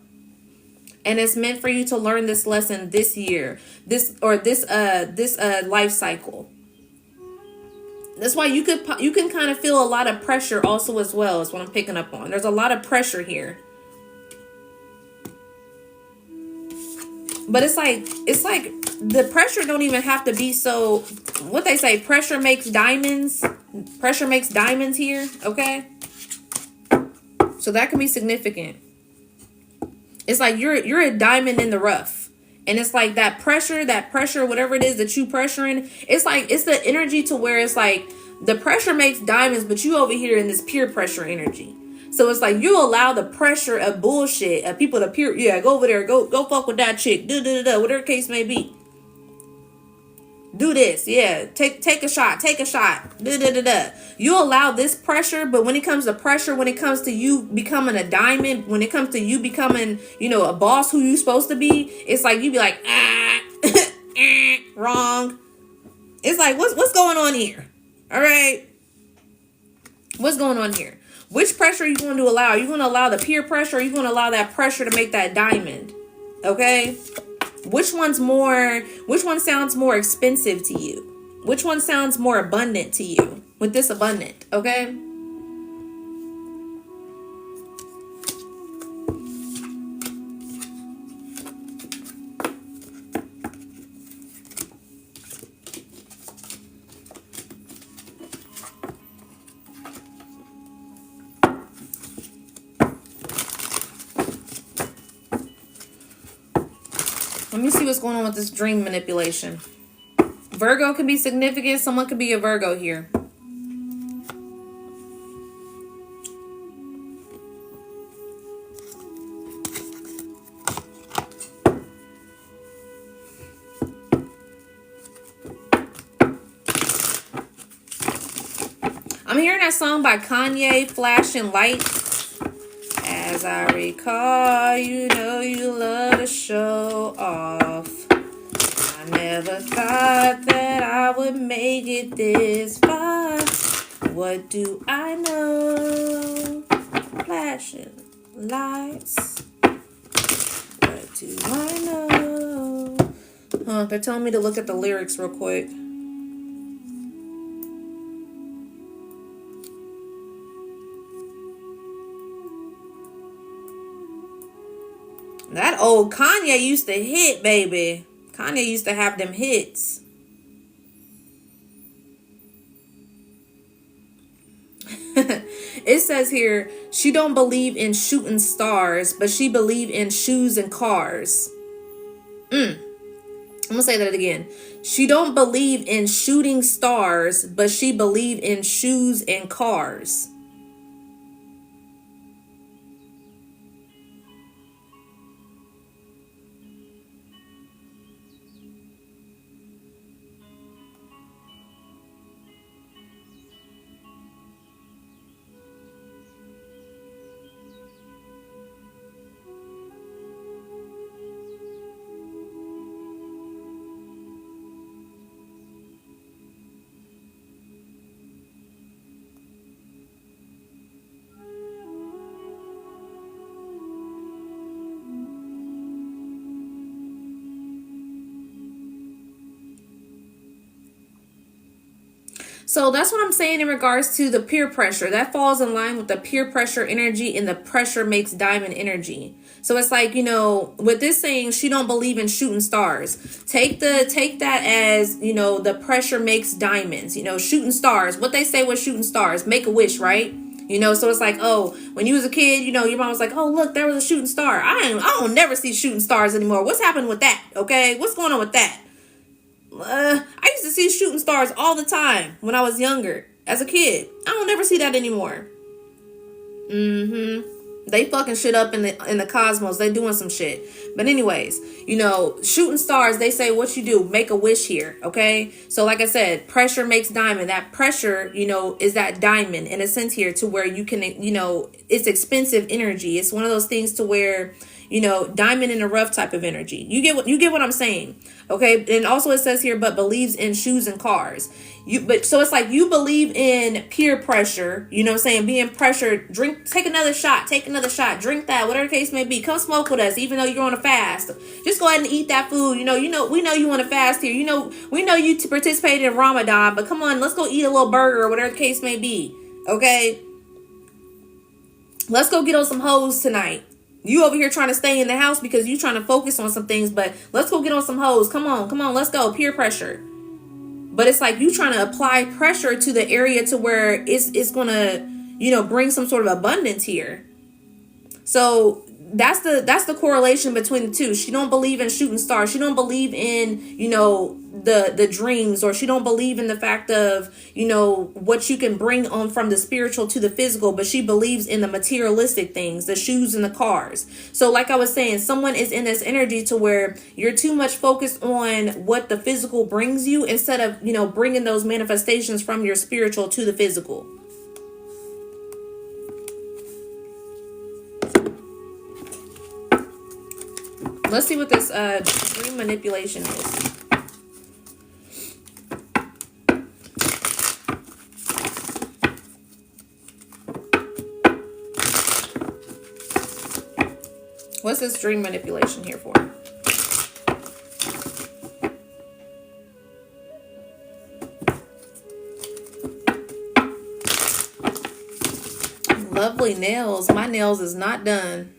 And it's meant for you to learn this lesson this year, this life cycle. That's why you can kind of feel a lot of pressure also as well, is what I'm picking up on. There's a lot of pressure here. But it's like the pressure don't even have to be so, what they say, pressure makes diamonds. Pressure makes diamonds here, okay? So that can be significant. It's like you're a diamond in the rough. And it's like that pressure, whatever it is that you pressuring, it's like, it's the energy to where it's like the pressure makes diamonds, but you over here in this peer pressure energy. So it's like you allow the pressure of bullshit of people to peer, yeah, go over there, go fuck with that chick, whatever case may be. Do this, yeah, take a shot, You allow this pressure, but when it comes to pressure, when it comes to you becoming a diamond, when it comes to you becoming, you know, a boss who you supposed to be, it's like you be like, wrong. It's like, what's going on here? All right, what's going on here? Which pressure are you going to allow? Are you going to allow the peer pressure, or are you going to allow that pressure to make that diamond? Okay? Which one sounds more expensive to you? Which one sounds more abundant to you? With this abundant, okay? Let me see what's going on with this dream manipulation. Virgo can be significant. Someone could be a Virgo here. I'm hearing that song by Kanye, Flashing Lights. As I recall, you know you love to show off. I never thought that I would make it this far. What do I know? Flashing lights. What do I know? They're telling me to look at the lyrics real quick. That old Kanye used to hit, baby. Kanye used to have them hits. It says here, she don't believe in shooting stars, but she believe in shoes and cars. I'm gonna say that again. She don't believe in shooting stars, but she believe in shoes and cars. So that's what I'm saying in regards to the peer pressure. That falls in line with the peer pressure energy, and the pressure makes diamond energy. So it's like, with this saying, she don't believe in shooting stars. Take that as, the pressure makes diamonds, shooting stars. What they say with shooting stars, make a wish, right? So it's like, oh, when you was a kid, your mom was like, oh, look, there was a shooting star. I don't never see shooting stars anymore. What's happened with that? Okay. What's going on with that? I used to see shooting stars all the time when I was younger as a kid. I don't never see that anymore. They fucking shit up in the cosmos. They doing some shit. But anyways, shooting stars, they say what you do, make a wish here, okay? So like I said, pressure makes diamond. That pressure, is that diamond in a sense here, to where you can, it's expensive energy. It's one of those things to where, diamond in the rough type of energy. You get what I'm saying, okay? And also it says here, but believes in shoes and cars. So it's like you believe in peer pressure, being pressured. Take another shot, drink that, whatever the case may be. Come smoke with us, even though you're on a fast. Just go ahead and eat that food. We know you want to fast here. We know you participated in Ramadan, but come on, let's go eat a little burger or whatever the case may be. Okay, let's go get on some hoes tonight. You over here trying to stay in the house because you trying to focus on some things, but let's go get on some hoes. Come on, let's go. Peer pressure. But it's like you trying to apply pressure to the area to where it's going to, bring some sort of abundance here. So that's the correlation between the two. She don't believe in shooting stars. She don't believe in, the dreams, or she don't believe in the fact of, what you can bring on from the spiritual to the physical, but she believes in the materialistic things, the shoes and the cars. So like I was saying, someone is in this energy to where you're too much focused on what the physical brings you instead of, bringing those manifestations from your spiritual to the physical. Let's see what this dream manipulation is. What's this dream manipulation here for? Lovely nails. My nails is not done.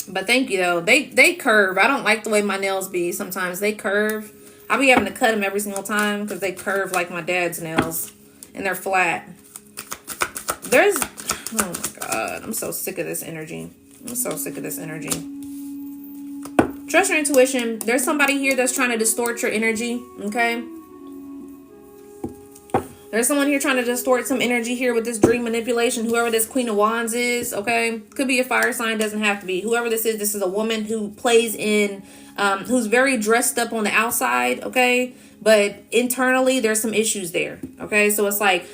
But thank you though. They curve. I don't like the way my nails be. Sometimes they curve. I'll be having to cut them every single time because they curve like my dad's nails, and they're flat. Oh my God, I'm so sick of this energy. Trust your intuition. There's somebody here that's trying to distort your energy, okay? There's someone here trying to distort some energy here with this dream manipulation. Whoever this Queen of Wands is, okay? Could be a fire sign, doesn't have to be. Whoever this is a woman who plays in, who's very dressed up on the outside, okay? But internally, there's some issues there, okay? So it's like,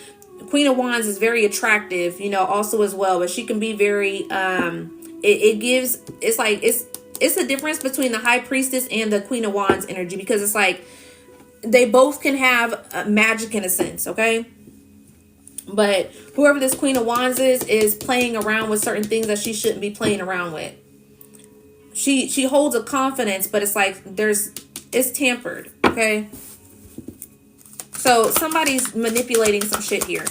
Queen of Wands is very attractive, also as well. But she can be very, it's a difference between the High Priestess and the Queen of Wands energy. Because it's like, they both can have magic in a sense, okay? But whoever this Queen of Wands is playing around with certain things that she shouldn't be playing around with. She holds a confidence, but it's like it's tampered, okay? So somebody's manipulating some shit here.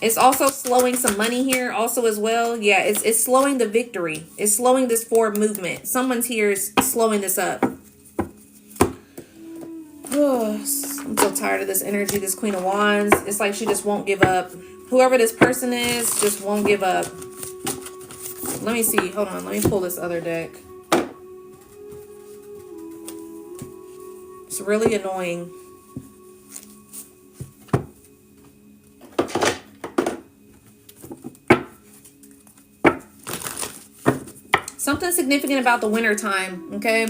It's also slowing some money here also as well. Yeah, it's slowing the victory. It's slowing this forward movement. Someone's here is slowing this up. Oh, I'm so tired of this energy, this Queen of Wands. It's like she just won't give up. Whoever this person is just won't give up. Let me see. Hold on. Let me pull this other deck. It's really annoying. Something significant about the winter time, okay?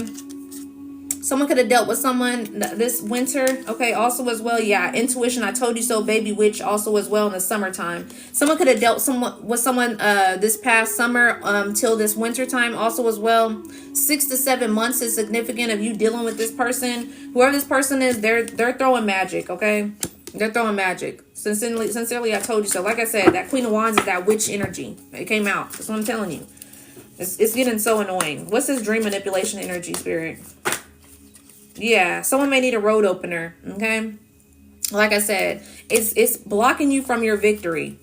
Someone could have dealt with someone this winter, okay, also as well. Yeah, intuition, I told you so, baby witch, also as well in the summertime. Someone could have dealt with someone this past summer till this winter time also as well. 6 to 7 months is significant of you dealing with this person. Whoever this person is, they're throwing magic, okay? They're throwing magic. Sincerely, I told you so. Like I said, that Queen of Wands is that witch energy. It came out. That's what I'm telling you. It's getting so annoying. What's this dream manipulation energy, Spirit? Yeah, someone may need a road opener. Okay, like I said, it's blocking you from your victory.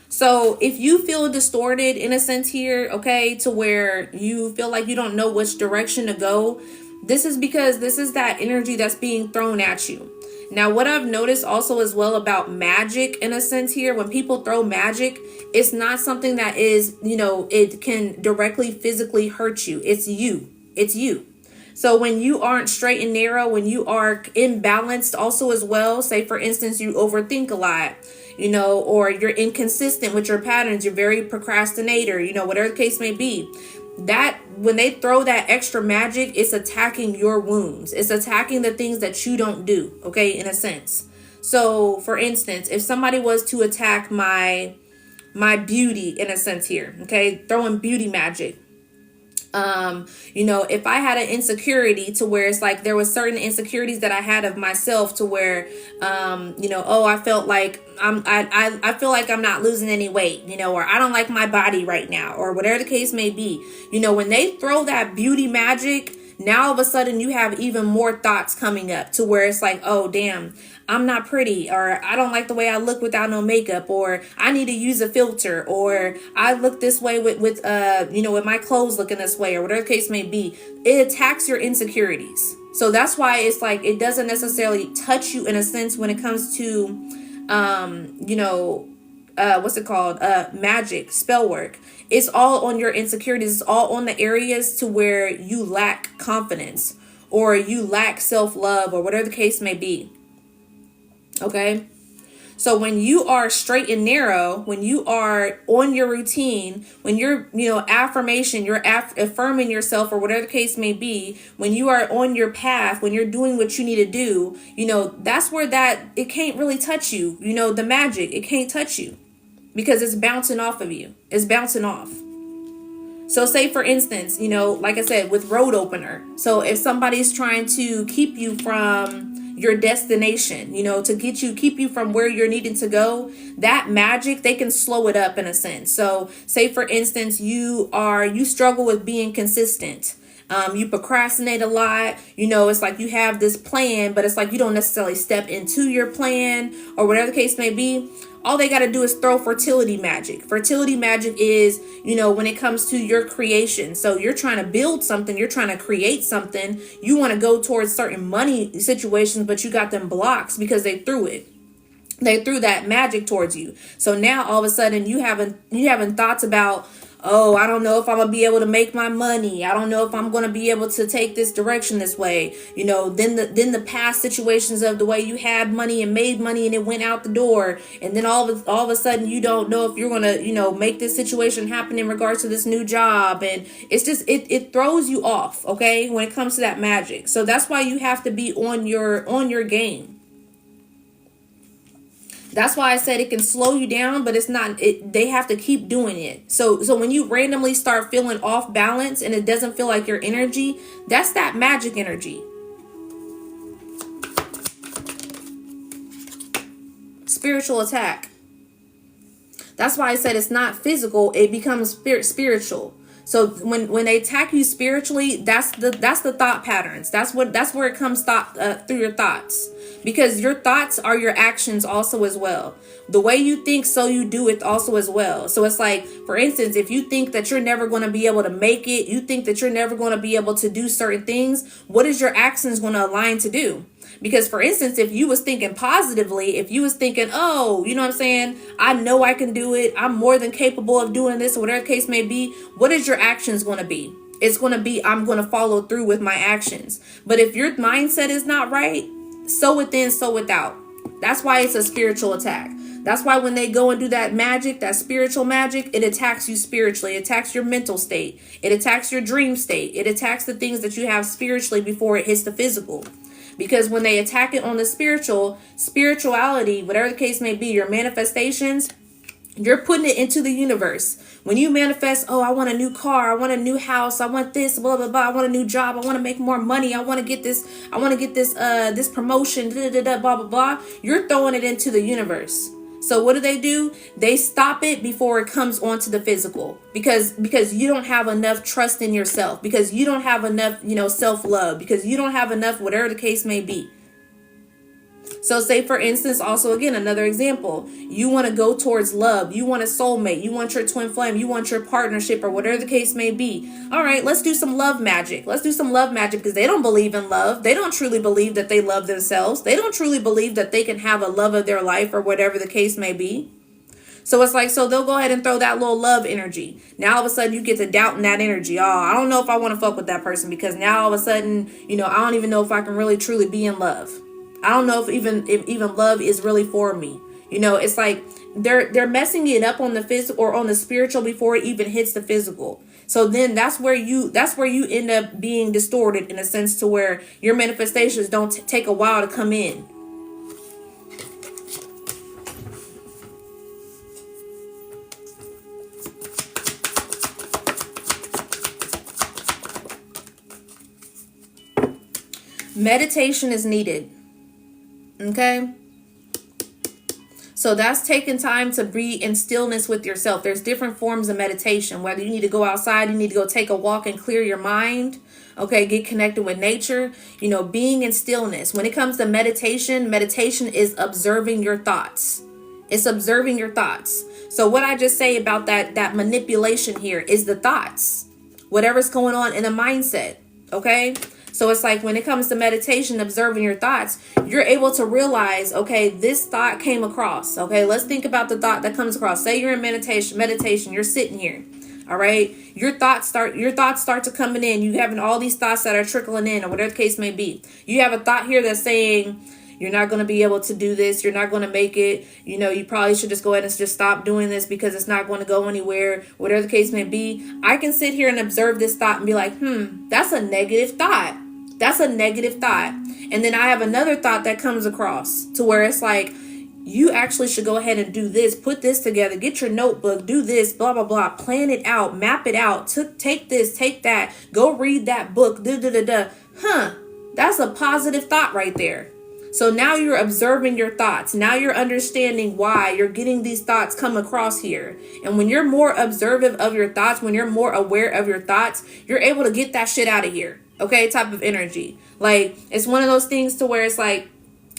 So if you feel distorted in a sense here, okay, to where you feel like you don't know which direction to go, this is because this is that energy that's being thrown at you. Now, what I've noticed also as well about magic in a sense here, when people throw magic, it's not something that is, it can directly physically hurt you. It's you. It's you. So when you aren't straight and narrow, when you are imbalanced also as well, say for instance, you overthink a lot, or you're inconsistent with your patterns, you're very procrastinator, whatever the case may be, that when they throw that extra magic, it's attacking your wounds. It's attacking the things that you don't do, okay, in a sense. So for instance, if somebody was to attack my beauty in a sense here, okay, throwing beauty magic, if I had an insecurity to where it's like there was certain insecurities that I had of myself to where, I felt like I feel like I'm not losing any weight, or I don't like my body right now, or whatever the case may be, when they throw that beauty magic, now all of a sudden you have even more thoughts coming up to where it's like, oh, damn, I'm not pretty, or I don't like the way I look without no makeup, or I need to use a filter, or I look this way with my clothes looking this way, or whatever the case may be. It attacks your insecurities. So that's why it's like it doesn't necessarily touch you in a sense when it comes to, magic, spell work. It's all on your insecurities. It's all on the areas to where you lack confidence or you lack self-love or whatever the case may be. Okay. So when you are straight and narrow, when you are on your routine, when you're, affirmation, you're affirming yourself or whatever the case may be, when you are on your path, when you're doing what you need to do, that's where it can't really touch you. The magic, it can't touch you because it's bouncing off of you. It's bouncing off. So say for instance, like I said, with road opener. So if somebody's trying to keep you from your destination, to keep you from where you're needing to go, that magic, they can slow it up in a sense. So say for instance, you struggle with being consistent. You procrastinate a lot, it's like you have this plan, but it's like you don't necessarily step into your plan or whatever the case may be. All they got to do is throw fertility magic. Fertility magic is, when it comes to your creation. So you're trying to build something, you're trying to create something. You want to go towards certain money situations, but you got them blocks because they threw it. They threw that magic towards you. So now all of a sudden you having thoughts about, oh, I don't know if I'm going to be able to make my money. I don't know if I'm going to be able to take this direction this way. Then the past situations of the way you had money and made money and it went out the door. And then all of a sudden you don't know if you're going to, make this situation happen in regards to this new job. And it's just, it throws you off, okay, when it comes to that magic. So that's why you have to be on your game. That's why I said it can slow you down, but it's not. They have to keep doing it. So when you randomly start feeling off balance and it doesn't feel like your energy, that's that magic energy. Spiritual attack. That's why I said it's not physical. It becomes spiritual. So when they attack you spiritually, that's the thought patterns. That's where it comes through your thoughts, because your thoughts are your actions also as well. The way you think, so you do it also as well. So it's like, for instance, if you think that you're never going to be able to make it, you think that you're never going to be able to do certain things, what is your actions going to align to do? Because for instance, if you was thinking positively, if you was thinking, oh, you know what I'm saying? I know I can do it. I'm more than capable of doing this, or whatever the case may be. What is your actions going to be? It's going to be, I'm going to follow through with my actions. But if your mindset is not right, sow within, sow without. That's why it's a spiritual attack. That's why when they go and do that magic, that spiritual magic, it attacks you spiritually. It attacks your mental state. It attacks your dream state. It attacks the things that you have spiritually before it hits the physical. Because when they attack it on the spirituality, whatever the case may be, your manifestations, You're putting it into the universe. When you manifest, oh, I want a new car, I want a new house, I want this, blah, blah, blah, I want a new job, I want to make more money, I want to get this, this promotion, da, da, da, blah, blah, blah. You're throwing it into the universe. So what do? They stop it before it comes onto the physical, because you don't have enough trust in yourself, because you don't have enough, self-love, because you don't have enough, whatever the case may be. So say, for instance, also, again, another example, you want to go towards love. You want a soulmate. You want your twin flame. You want your partnership, or whatever the case may be. All right, let's do some love magic. Let's do some love magic, because they don't believe in love. They don't truly believe that they love themselves. They don't truly believe that they can have a love of their life, or whatever the case may be. So it's like, so they'll go ahead and throw that little love energy. Now all of a sudden you get to doubting that energy. Oh, I don't know if I want to fuck with that person, because now all of a sudden, I don't even know if I can really truly be in love. I don't know if even love is really for me. It's like they're messing it up on the physical or on the spiritual before it even hits the physical. So then that's where you end up being distorted, in a sense, to where your manifestations don't take a while to come in. Meditation is needed. Okay. So that's taking time to be in stillness with yourself. There's different forms of meditation, whether you need to go outside, you need to go take a walk and clear your mind. Okay. Get connected with nature, being in stillness. When it comes to meditation is observing your thoughts. It's observing your thoughts. So what I just say about that manipulation here is the thoughts, whatever's going on in the mindset. Okay. So it's like, when it comes to meditation, observing your thoughts, you're able to realize, okay, this thought came across. Okay, let's think about the thought that comes across. Say you're in meditation, you're sitting here. All right, your thoughts start to coming in. You having all these thoughts that are trickling in, or whatever the case may be. You have a thought here that's saying, you're not going to be able to do this. You're not going to make it. You probably should just go ahead and just stop doing this, because it's not going to go anywhere, whatever the case may be. I can sit here and observe this thought and be like, that's a negative thought. That's a negative thought. And then I have another thought that comes across to where it's like, you actually should go ahead and do this, put this together, get your notebook, do this, blah, blah, blah, plan it out, map it out, take this, take that, go read that book, That's a positive thought right there. So now you're observing your thoughts. Now you're understanding why you're getting these thoughts come across here. And when you're more observant of your thoughts, when you're more aware of your thoughts, you're able to get that shit out of here. Okay, type of energy. Like, it's one of those things to where it's like,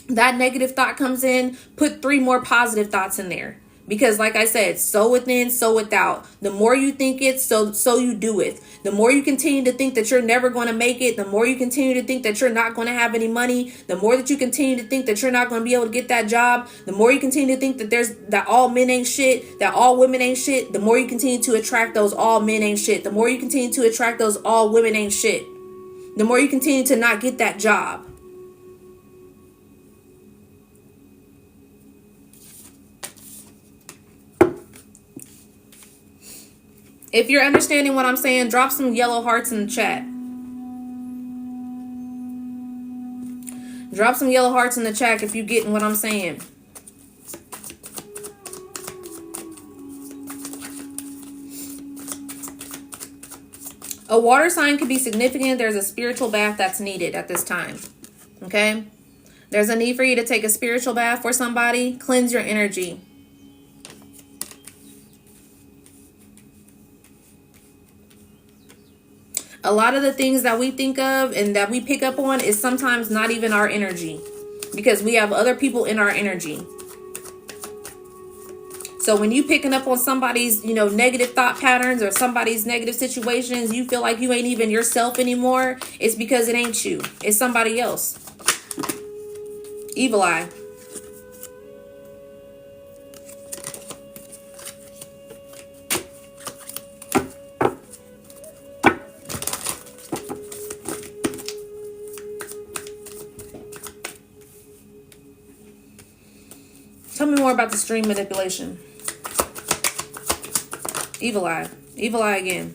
that negative thought comes in, put 3 more positive thoughts in there. Because like I said, so within, so without. The more you think it, so you do it. The more you continue to think that you're never going to make it, the more you continue to think that you're not going to have any money, the more that you continue to think that you're not going to be able to get that job, the more you continue to think that all men ain't shit, that all women ain't shit, the more you continue to attract those all men ain't shit. The more you continue to attract those all women ain't shit. The more you continue to not get that job. If you're understanding what I'm saying, drop some yellow hearts in the chat. Drop some yellow hearts in the chat if you're getting what I'm saying. A water sign could be significant. There's a spiritual bath that's needed at this time. Okay? There's a need for you to take a spiritual bath for somebody. Cleanse your energy. A lot of the things that we think of and that we pick up on is sometimes not even our energy, because we have other people in our energy. So when you picking up on somebody's, negative thought patterns or somebody's negative situations, you feel like you ain't even yourself anymore. It's because it ain't you. It's somebody else. Evil eye. Tell me more about the stream manipulation. Evil eye. Evil eye again.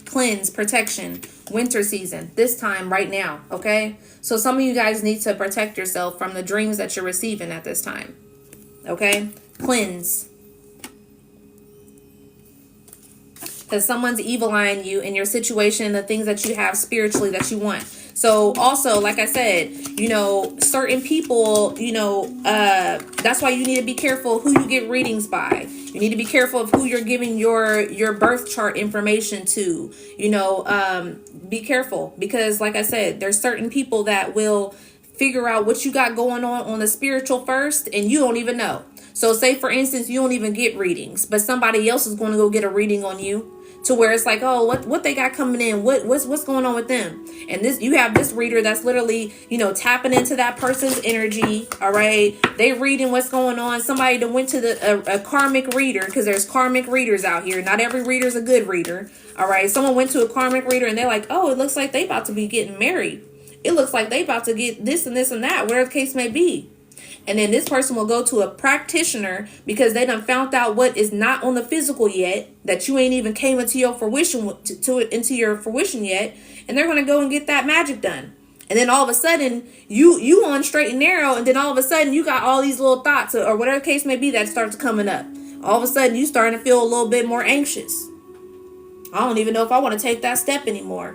Cleanse, protection, winter season. This time right now, okay? So some of you guys need to protect yourself from the dreams that you're receiving at this time. Okay? Cleanse. because someone's evil eyeing you in your situation and the things that you have spiritually that you want. So also, like I said, you know, certain people, you know, that's why you need to be careful who you get readings by. You need to be careful of who you're giving your birth chart information to. You know, be careful, because like I said, there's certain people that will figure out what you got going on the spiritual first, and you don't even know. So say for instance, you don't even get readings, but somebody else is going to go get a reading on you, to where it's like, oh, what they got coming in, what's going on with them. And this, you have this reader that's literally, you know, tapping into that person's energy. All right, they reading what's going on. Somebody that went to a karmic reader, because there's karmic readers out here. Not every reader's a good reader. All right, someone went to a karmic reader and they're like, oh, it looks like they about to be getting married. It looks like they about to get this and this and that, whatever the case may be. And then this person will go to a practitioner because they done found out what is not on the physical yet, that you ain't even came into your fruition into your fruition yet, and they're gonna go and get that magic done. And then all of a sudden you on straight and narrow, and then all of a sudden you got all these little thoughts or whatever the case may be that starts coming up. All of a sudden you starting to feel a little bit more anxious. I don't even know if I want to take that step anymore.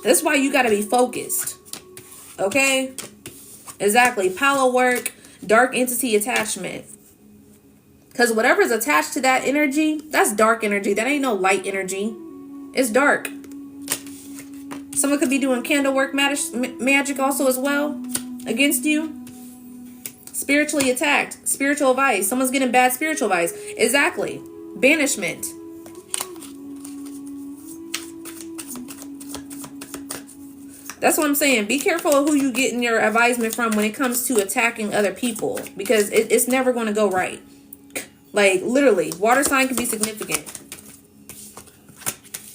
That's why you got to be focused. Okay? Exactly. Power work, dark entity attachment. Because whatever's attached to that energy, that's dark energy. That ain't no light energy. It's dark. Someone could be doing candle work magic also as well against you. Spiritually attacked. Spiritual advice. Someone's getting bad spiritual advice. Exactly. Banishment. That's what I'm saying. Be careful of who you getting your advisement from when it comes to attacking other people, because it's never going to go right. Like literally, water sign can be significant.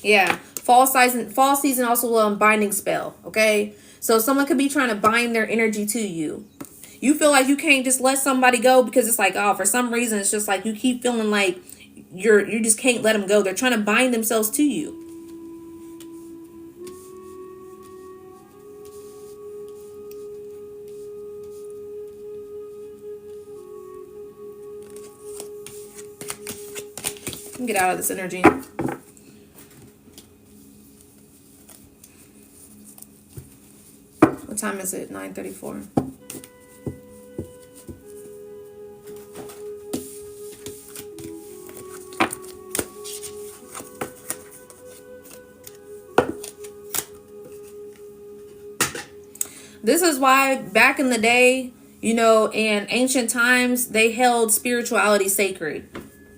Yeah, fall season also a binding spell. Okay, so someone could be trying to bind their energy to you. You feel like you can't just let somebody go because it's like, oh, for some reason it's just like you keep feeling like you just can't let them go. They're trying to bind themselves to you. Get out of this energy. What time is it? 9:34. This is why back in the day, you know, in ancient times, they held spirituality sacred.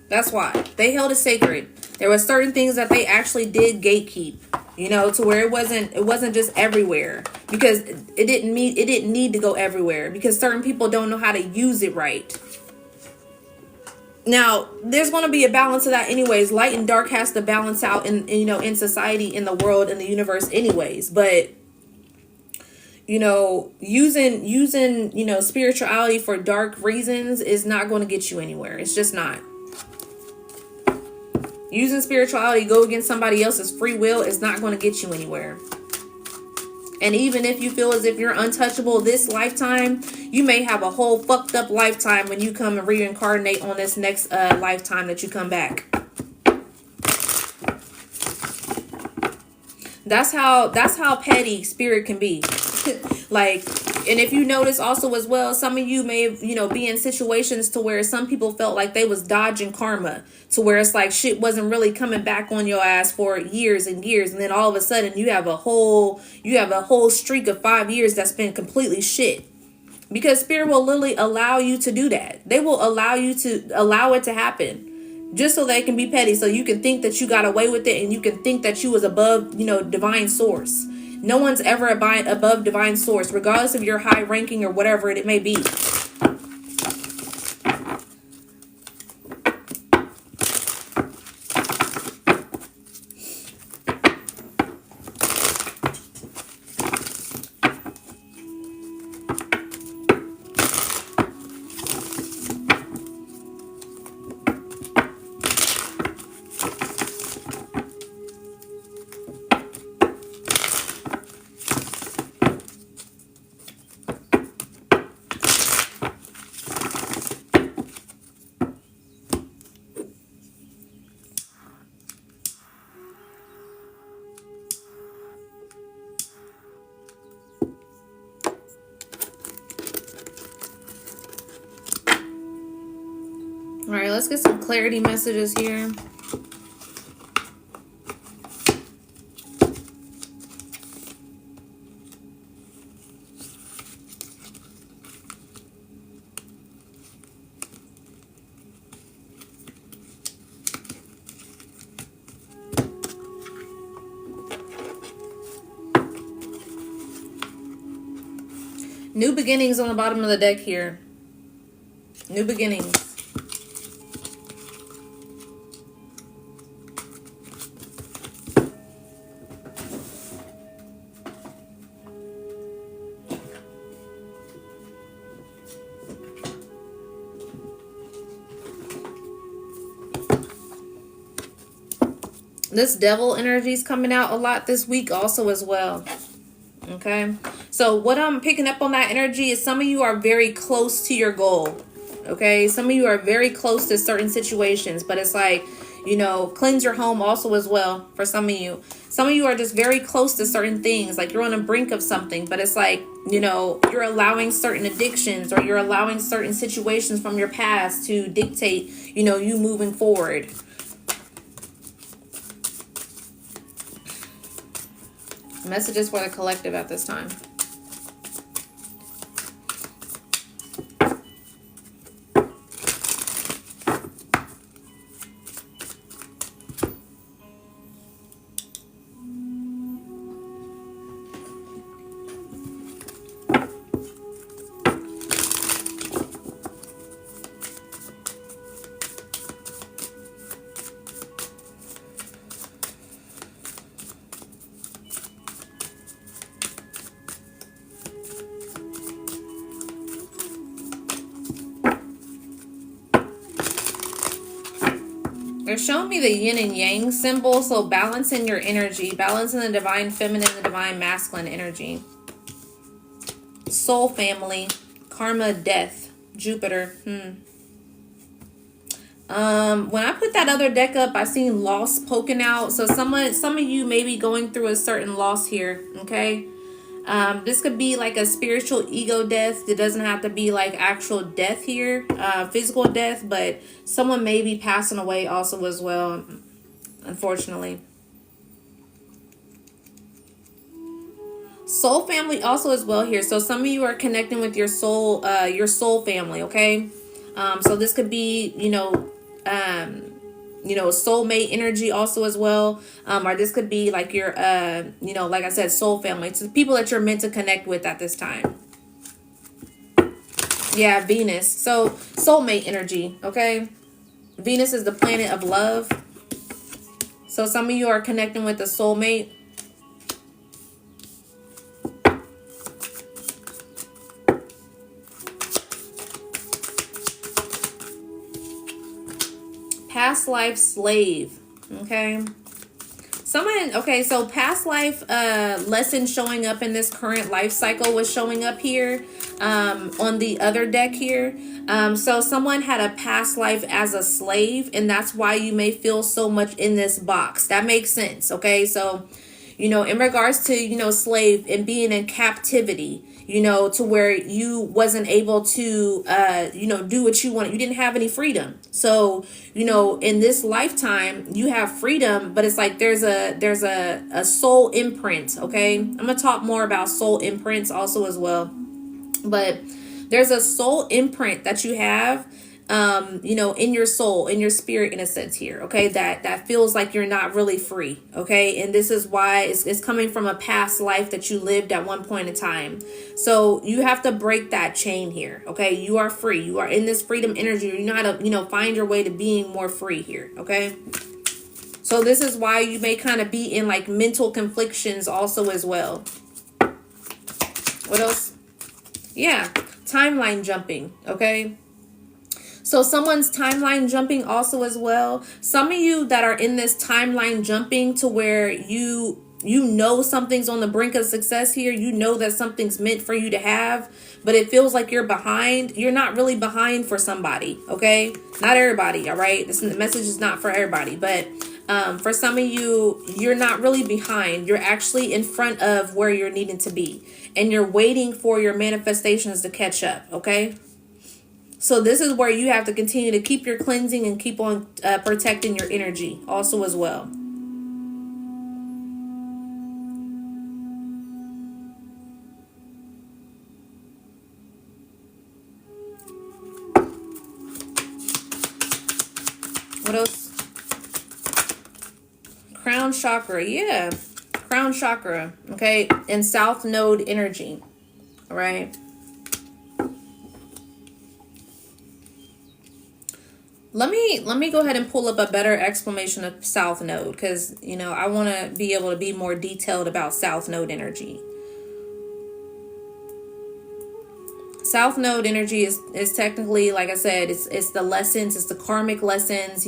That's why they held it sacred. There were certain things that they actually did gatekeep, you know, to where it wasn't just everywhere, because it didn't need to go everywhere, because certain people don't know how to use it right. Now, there's going to be a balance of that anyways. Light and dark has to balance out in society, in the world, in the universe anyways. But you know, using spirituality for dark reasons is not going to get you anywhere. It's just not. Using spirituality to go against somebody else's free will is not going to get you anywhere. And even if you feel as if you're untouchable this lifetime, you may have a whole fucked up lifetime when you come and reincarnate on this next lifetime that you come back. That's how petty spirit can be. Like, and if you notice also as well, some of you may, be in situations to where some people felt like they was dodging karma, to where it's like shit wasn't really coming back on your ass for years and years. And then all of a sudden you have a whole streak of 5 years that's been completely shit. Because spirit will literally allow you to do that. They will allow it to happen just so they can be petty. So you can think that you got away with it, and you can think that you was above, divine source. No one's ever above divine source, regardless of your high ranking or whatever it may be. All right, let's get some clarity messages here. New beginnings on the bottom of the deck here. New beginnings. This devil energy is coming out a lot this week also as well. Okay. So what I'm picking up on that energy is some of you are very close to your goal. Okay. Some of you are very close to certain situations, but it's like, you know, cleanse your home also as well for some of you. Some of you are just very close to certain things, like you're on the brink of something, but it's like, you know, you're allowing certain addictions or you're allowing certain situations from your past to dictate, you know, you moving forward. Messages for the collective at this time. They're showing me the yin and yang symbol, so balancing your energy, balancing the divine feminine, the divine masculine energy. Soul family, karma, death, Jupiter. When I put that other deck up, I seen loss poking out. So some of you may be going through a certain loss here, okay? This could be like a spiritual ego death. It doesn't have to be like actual death here, physical death, but someone may be passing away also as well, unfortunately. Soul family also as well here. So some of you are connecting with your soul family, okay? So this could be, soulmate energy also as well. Or this could be like your, like I said, soul family. It's the people that you're meant to connect with at this time. Yeah, Venus. So soulmate energy, okay? Venus is the planet of love. So some of you are connecting with a soulmate. Past life slave, okay? So past life lesson showing up in this current life cycle was showing up here on the other deck here. So someone had a past life as a slave, and that's why you may feel so much in this box. That makes sense, okay? So, in regards to, slave and being in captivity, to where you wasn't able to, do what you wanted. You didn't have any freedom. So, in this lifetime, you have freedom, but it's like there's a soul imprint, okay? I'm going to talk more about soul imprints also as well. But there's a soul imprint that you have, in your soul, in your spirit, in a sense here, okay, that feels like you're not really free, okay? And this is why it's coming from a past life that you lived at one point in time. So you have to break that chain here, okay? You are free. You are in this freedom energy. You know how to, find your way to being more free here, okay? So this is why you may kind of be in like mental conflictions also as well. What else? Yeah, timeline jumping, okay? So someone's timeline jumping also as well. Some of you that are in this timeline jumping to where you know something's on the brink of success here. You know that something's meant for you to have, but it feels like you're behind. You're not really behind for somebody, okay? Not everybody, all right? The message is not for everybody, but for some of you, you're not really behind. You're actually in front of where you're needing to be, and you're waiting for your manifestations to catch up, okay? So this is where you have to continue to keep your cleansing and keep on protecting your energy also as well. What else? Crown chakra. Yeah. Crown chakra. Okay. And south node energy. All right. Let me go ahead and pull up a better explanation of south node, because I want to be able to be more detailed about south node energy. South node energy is technically, like I said, it's the lessons, it's the karmic lessons,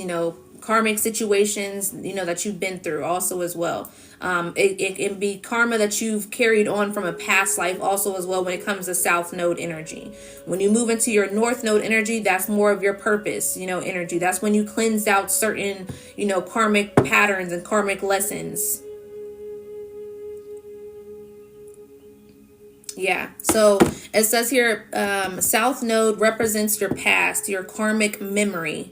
karmic situations, that you've been through also as well. It can be karma that you've carried on from a past life also as well when it comes to south node energy. When you move into your north node energy, that's more of your purpose, energy. That's when you cleanse out certain, karmic patterns and karmic lessons. Yeah, so it says here, South Node represents your past, your karmic memory,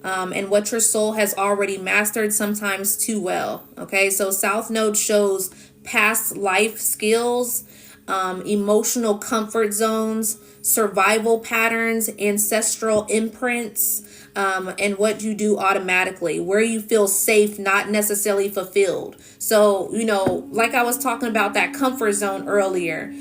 and what your soul has already mastered, sometimes too well. Okay, so South Node shows past life skills, emotional comfort zones, survival patterns, ancestral imprints, and what you do automatically, where you feel safe, not necessarily fulfilled. So, like I was talking about that comfort zone earlier,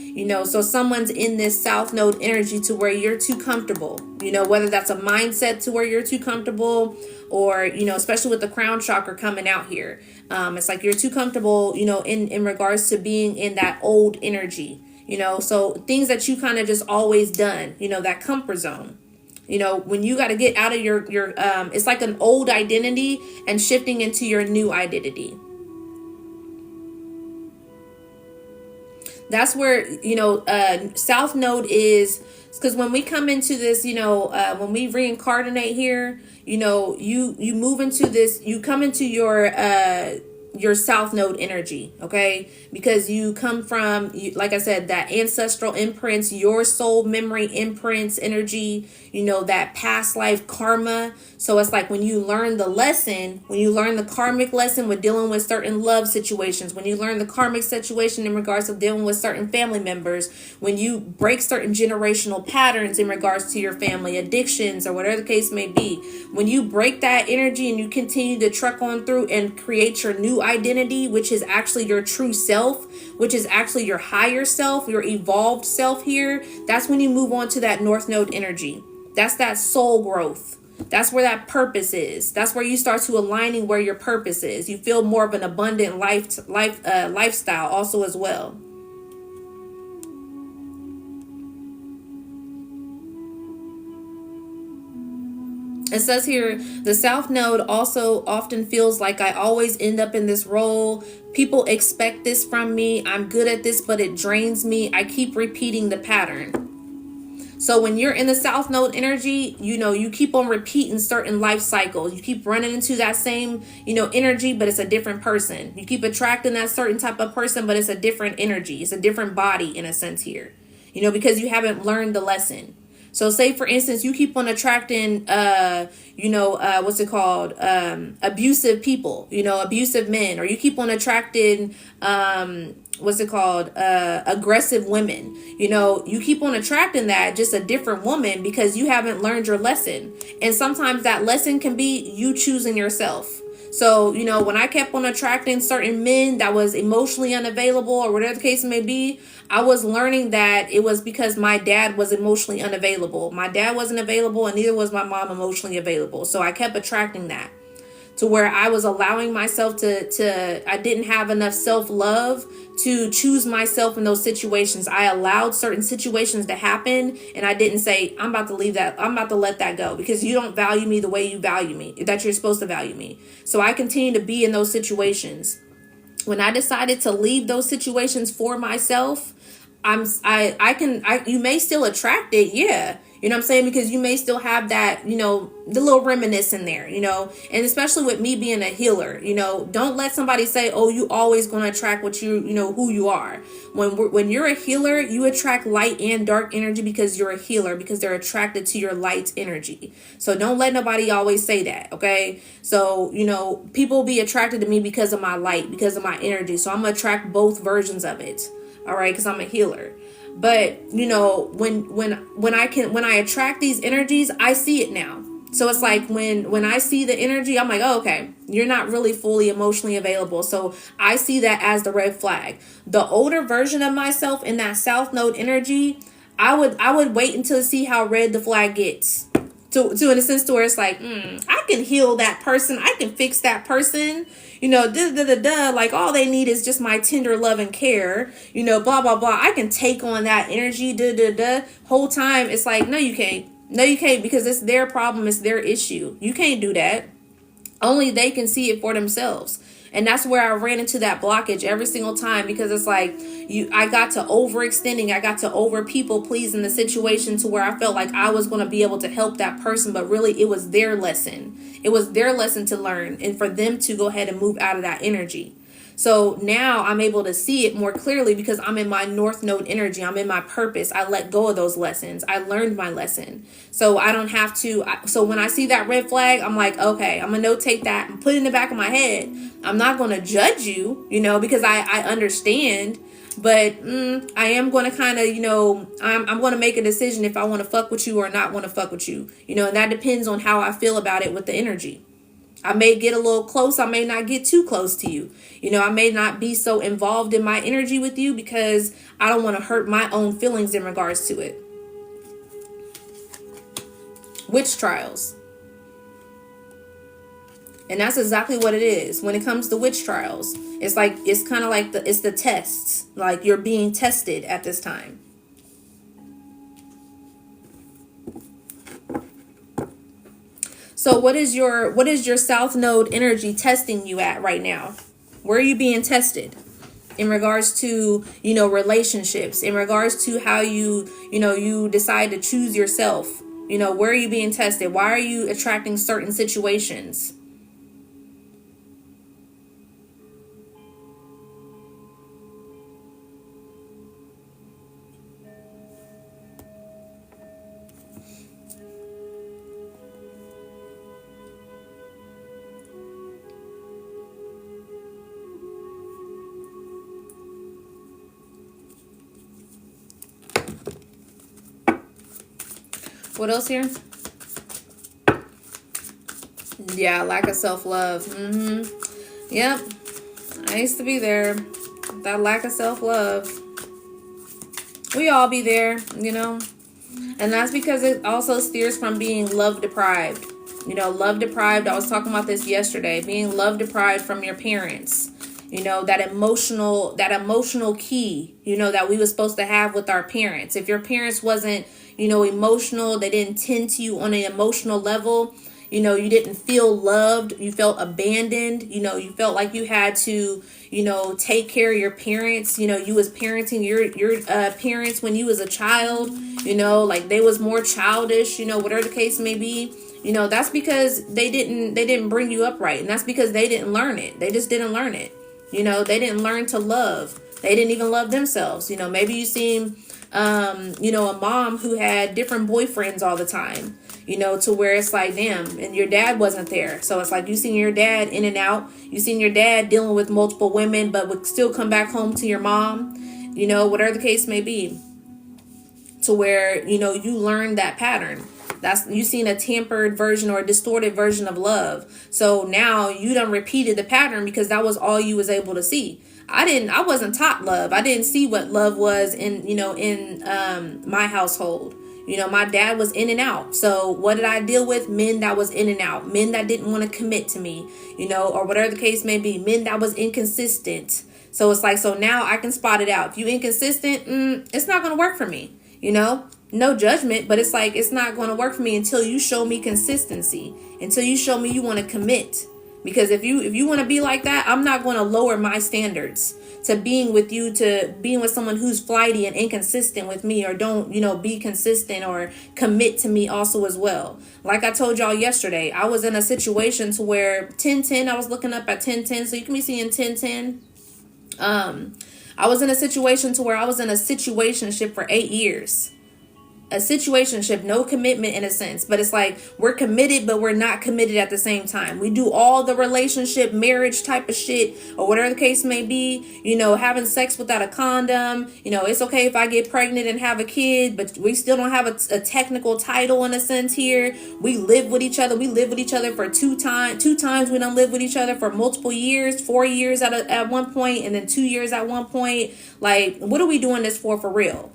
so someone's in this south node energy to where you're too comfortable, whether that's a mindset to where you're too comfortable, or, especially with the crown chakra coming out here. It's like you're too comfortable, in regards to being in that old energy, so things that you kind of just always done, that comfort zone. When you got to get out of your it's like an old identity and shifting into your new identity. That's where, South Node is, because when we come into this, when we reincarnate here, you move into this, you come into your south node energy, okay, because you come from, like I said, that ancestral imprints, your soul memory imprints energy, that past life karma. So it's like when you learn the lesson, when you learn the karmic lesson with dealing with certain love situations, when you learn the karmic situation in regards to dealing with certain family members, when you break certain generational patterns in regards to your family, addictions, or whatever the case may be, when you break that energy and you continue to truck on through and create your new identity, which is actually your true self, which is actually your higher self, your evolved self here, that's when you move on to that north node energy. That's that soul growth. That's where that purpose is. That's where you start to aligning where your purpose is. You feel more of an abundant lifestyle also as well. It says here, the South Node also often feels like I always end up in this role. People expect this from me. I'm good at this, but it drains me. I keep repeating the pattern. So when you're in the South Node energy, you keep on repeating certain life cycles. You keep running into that same, energy, but it's a different person. You keep attracting that certain type of person, but it's a different energy. It's a different body in a sense here, because you haven't learned the lesson. So say, for instance, you keep on attracting, abusive people, abusive men, or you keep on attracting, aggressive women. You keep on attracting that, just a different woman, because you haven't learned your lesson. And sometimes that lesson can be you choosing yourself. So, when I kept on attracting certain men that was emotionally unavailable or whatever the case may be, I was learning that it was because my dad was emotionally unavailable. My dad wasn't available, and neither was my mom emotionally available. So I kept attracting that, to where I was allowing myself I didn't have enough self-love to choose myself in those situations. I allowed certain situations to happen, and I didn't say, I'm about to leave that. I'm about to let that go because you don't value me the way you value me, that you're supposed to value me. So I continue to be in those situations. When I decided to leave those situations for myself, you may still attract it, yeah. You know what I'm saying? Because you may still have that, the little reminiscence in there, and especially with me being a healer, don't let somebody say, oh, you always going to attract what who you are. When you're a healer, you attract light and dark energy because you're a healer, because they're attracted to your light energy. So don't let nobody always say that. Okay. So, people be attracted to me because of my light, because of my energy. So I'm going to attract both versions of it. All right. Because I'm a healer. But when I attract these energies, I see it now. So it's like when I see the energy, I'm like, oh, okay, you're not really fully emotionally available. So I see that as the red flag. The older version of myself in that South Node energy, I would wait until to see how red the flag gets. To in a sense to where it's like, I can heal that person. I can fix that person. Like all they need is just my tender love and care, blah, blah, blah. I can take on that energy, whole time. It's like, no, you can't. No, you can't, because it's their problem. It's their issue. You can't do that. Only they can see it for themselves. And that's where I ran into that blockage every single time, because it's like I got to overextending. I got to over people pleasing the situation to where I felt like I was going to be able to help that person. But really, it was their lesson. It was their lesson to learn, and for them to go ahead and move out of that energy. So now I'm able to see it more clearly because I'm in my North Node energy. I'm in my purpose. I let go of those lessons. I learned my lesson. So I don't have to. So when I see that red flag, I'm like, okay, I'm going to notate that and put it in the back of my head. I'm not going to judge you, because I understand. But I am going to kind of, I'm going to make a decision if I want to fuck with you or not want to fuck with you. And that depends on how I feel about it with the energy. I may get a little close. I may not get too close to you. I may not be so involved in my energy with you because I don't want to hurt my own feelings in regards to it. Witch trials. And that's exactly what it is. When it comes to witch trials, it's kind of like it's the tests. Like you're being tested at this time. So what is your South Node energy testing you at right now? Where are you being tested? In regards to, relationships, in regards to how you decide to choose yourself, where are you being tested? Why are you attracting certain situations? What else here? Yeah, lack of self-love. Yep. I used to be there. That lack of self-love. We all be there, And that's because it also steers from being love deprived. Love deprived. I was talking about this yesterday. Being love deprived from your parents. That emotional key, that we were supposed to have with our parents. If your parents wasn't, emotional, they didn't tend to you on an emotional level, you didn't feel loved, you felt abandoned, you felt like you had to, take care of your parents, you was parenting your parents when you was a child, like they was more childish, whatever the case may be. That's because they didn't bring you up right. And that's because they didn't learn it. They just didn't learn it. They didn't learn to love. They didn't even love themselves. Maybe you seen, a mom who had different boyfriends all the time, to where it's like, damn, and your dad wasn't there. So it's like you seen your dad in and out. You seen your dad dealing with multiple women, but would still come back home to your mom, whatever the case may be, to where, you learned that pattern. That's you seen a tampered version or a distorted version of love. So now you done repeated the pattern because that was all you was able to see. I wasn't taught love. I didn't see what love was in my household. My dad was in and out. So what did I deal with? Men that was in and out. Men that didn't want to commit to me, or whatever the case may be. Men that was inconsistent. So it's like, so now I can spot it out. If you inconsistent, it's not going to work for me, No judgment, but it's like, it's not going to work for me until you show me consistency, until you show me you want to commit, Because if you want to be like that, I'm not going to lower my standards to being with you, to being with someone who's flighty and inconsistent with me, or don't, be consistent or commit to me also as well. Like I told y'all yesterday, I was in a situation to where 1010, I was looking up at 1010, so you can be seeing 1010. I was in a situation to where I was in a situationship for 8 years. A situationship, no commitment in a sense, but it's like we're committed, but we're not committed at the same time. We do all the relationship, marriage type of shit, or whatever the case may be, having sex without a condom. It's okay if I get pregnant and have a kid, but we still don't have a technical title in a sense here. We live with each other. We live with each other for two times. We don't live with each other for multiple years, 4 years at one point, and then 2 years at one point. Like, what are we doing this for real?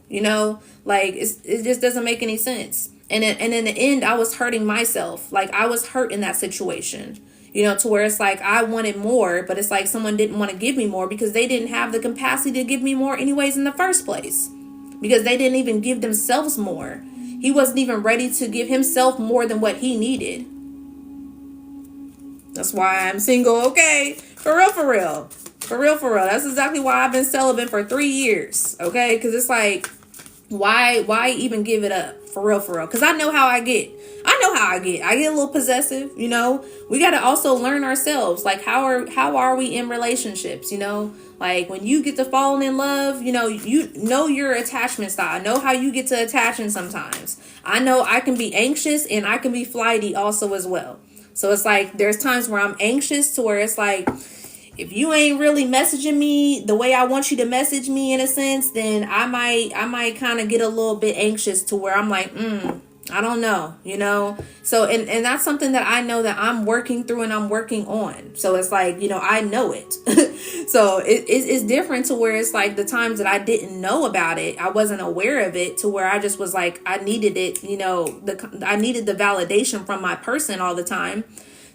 Like, it just doesn't make any sense. And in the end, I was hurting myself. Like, I was hurt in that situation, to where it's like I wanted more, but it's like someone didn't want to give me more because they didn't have the capacity to give me more anyways in the first place, because they didn't even give themselves more. He wasn't even ready to give himself more than what he needed. That's why I'm single, okay? For real. For real. That's exactly why I've been celibate for 3 years, okay? Because it's like, why even give it up? For real. Because I know how I get. I get a little possessive, We got to also learn ourselves. Like, how are we in relationships, Like, when you get to falling in love, you know your attachment style. I know how you get to attaching sometimes. I know I can be anxious and I can be flighty also as well. So it's like there's times where I'm anxious to where it's like, if you ain't really messaging me the way I want you to message me in a sense, then I might kind of get a little bit anxious to where I'm like, I don't know, So, and that's something that I know that I'm working through and I'm working on. So it's like, I know it. So it's different to where it's like the times that I didn't know about it, I wasn't aware of it, to where I just was like, I needed it, I needed the validation from my person all the time.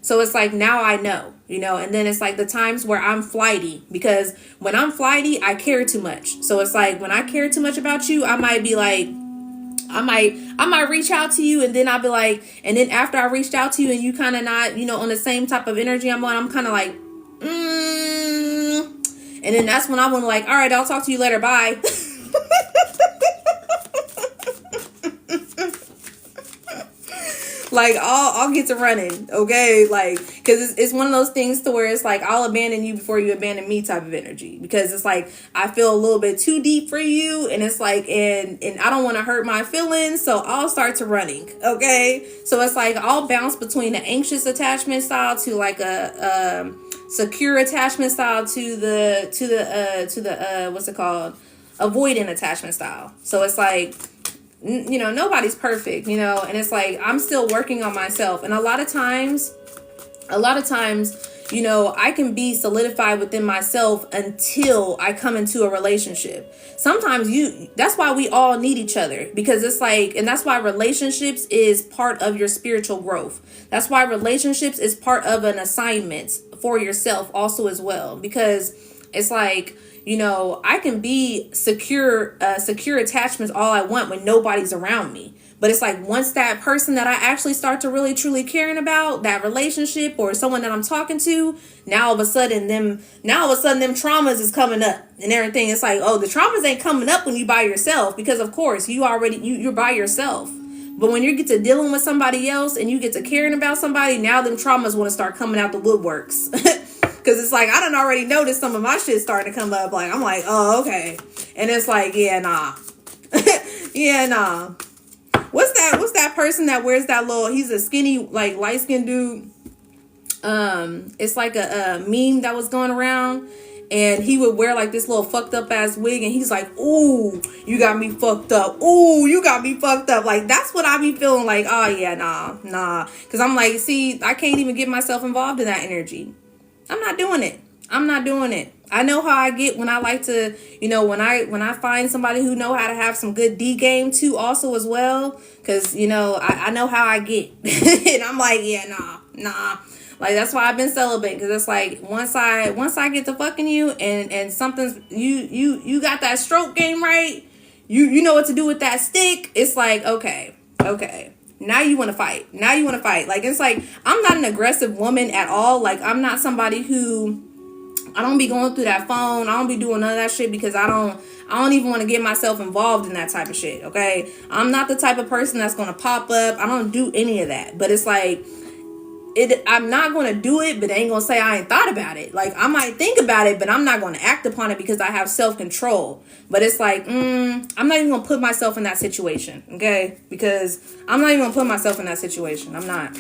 So it's like, now I know, and then it's like the times where I'm flighty, because when I'm flighty, I care too much. So it's like, when I care too much about you, I might be like, I might reach out to you, and then I'll be like, and then after I reached out to you and you kind of not, on the same type of energy I'm on, I'm kind of like, and then that's when I want to like, all right, I'll talk to you later. Bye. Like, I'll get to running, okay? Like, because it's one of those things to where it's like, I'll abandon you before you abandon me type of energy. Because it's like, I feel a little bit too deep for you. And it's like, and I don't want to hurt my feelings. So I'll start to running, okay? So it's like, I'll bounce between the anxious attachment style to like a secure attachment style to the what's it called? Avoidant attachment style. So it's like, nobody's perfect, and it's like, I'm still working on myself. And a lot of times, I can be solidified within myself until I come into a relationship. Sometimes that's why we all need each other, because it's like, and that's why relationships is part of your spiritual growth. That's why relationships is part of an assignment for yourself also as well, because it's like, I can be secure attachments all I want when nobody's around me. But it's like, once that person that I actually start to really truly caring about, that relationship or someone that I'm talking to, now all of a sudden them traumas is coming up and everything. It's like, oh, the traumas ain't coming up when you by yourself, because of course you're by yourself. But when you get to dealing with somebody else and you get to caring about somebody, now them traumas want to start coming out the woodworks. Because it's like, I done already noticed some of my shit starting to come up. Like, I'm like, oh, okay. And it's like, yeah, nah. Yeah, nah. What's that person that wears that little, he's a skinny, like, light-skinned dude. It's like a meme that was going around. And he would wear like this little fucked up ass wig. And he's like, ooh, you got me fucked up. Ooh, you got me fucked up. Like, that's what I be feeling like, oh, yeah, nah. Because I'm like, see, I can't even get myself involved in that energy. I'm not doing it. I know how I get when I like to, when I find somebody who know how to have some good D game too also as well. Cause I know how I get. And I'm like, yeah, nah. Like, that's why I've been celibate. Cause it's like, once I get to fucking you and something's, you got that stroke game right. You know what to do with that stick. It's like, okay. Now you want to fight. Now you want to fight. Like, it's like, I'm not an aggressive woman at all. Like, I'm not somebody who, I don't be going through that phone. I don't be doing none of that shit because I don't even want to get myself involved in that type of shit. Okay. I'm not the type of person that's going to pop up. I don't do any of that. But it's like, I'm not going to do it, but I ain't going to say I ain't thought about it. Like, I might think about it, but I'm not going to act upon it because I have self-control. But it's like, I'm not even going to put myself in that situation, okay? Because I'm not even going to put myself in that situation. I'm not.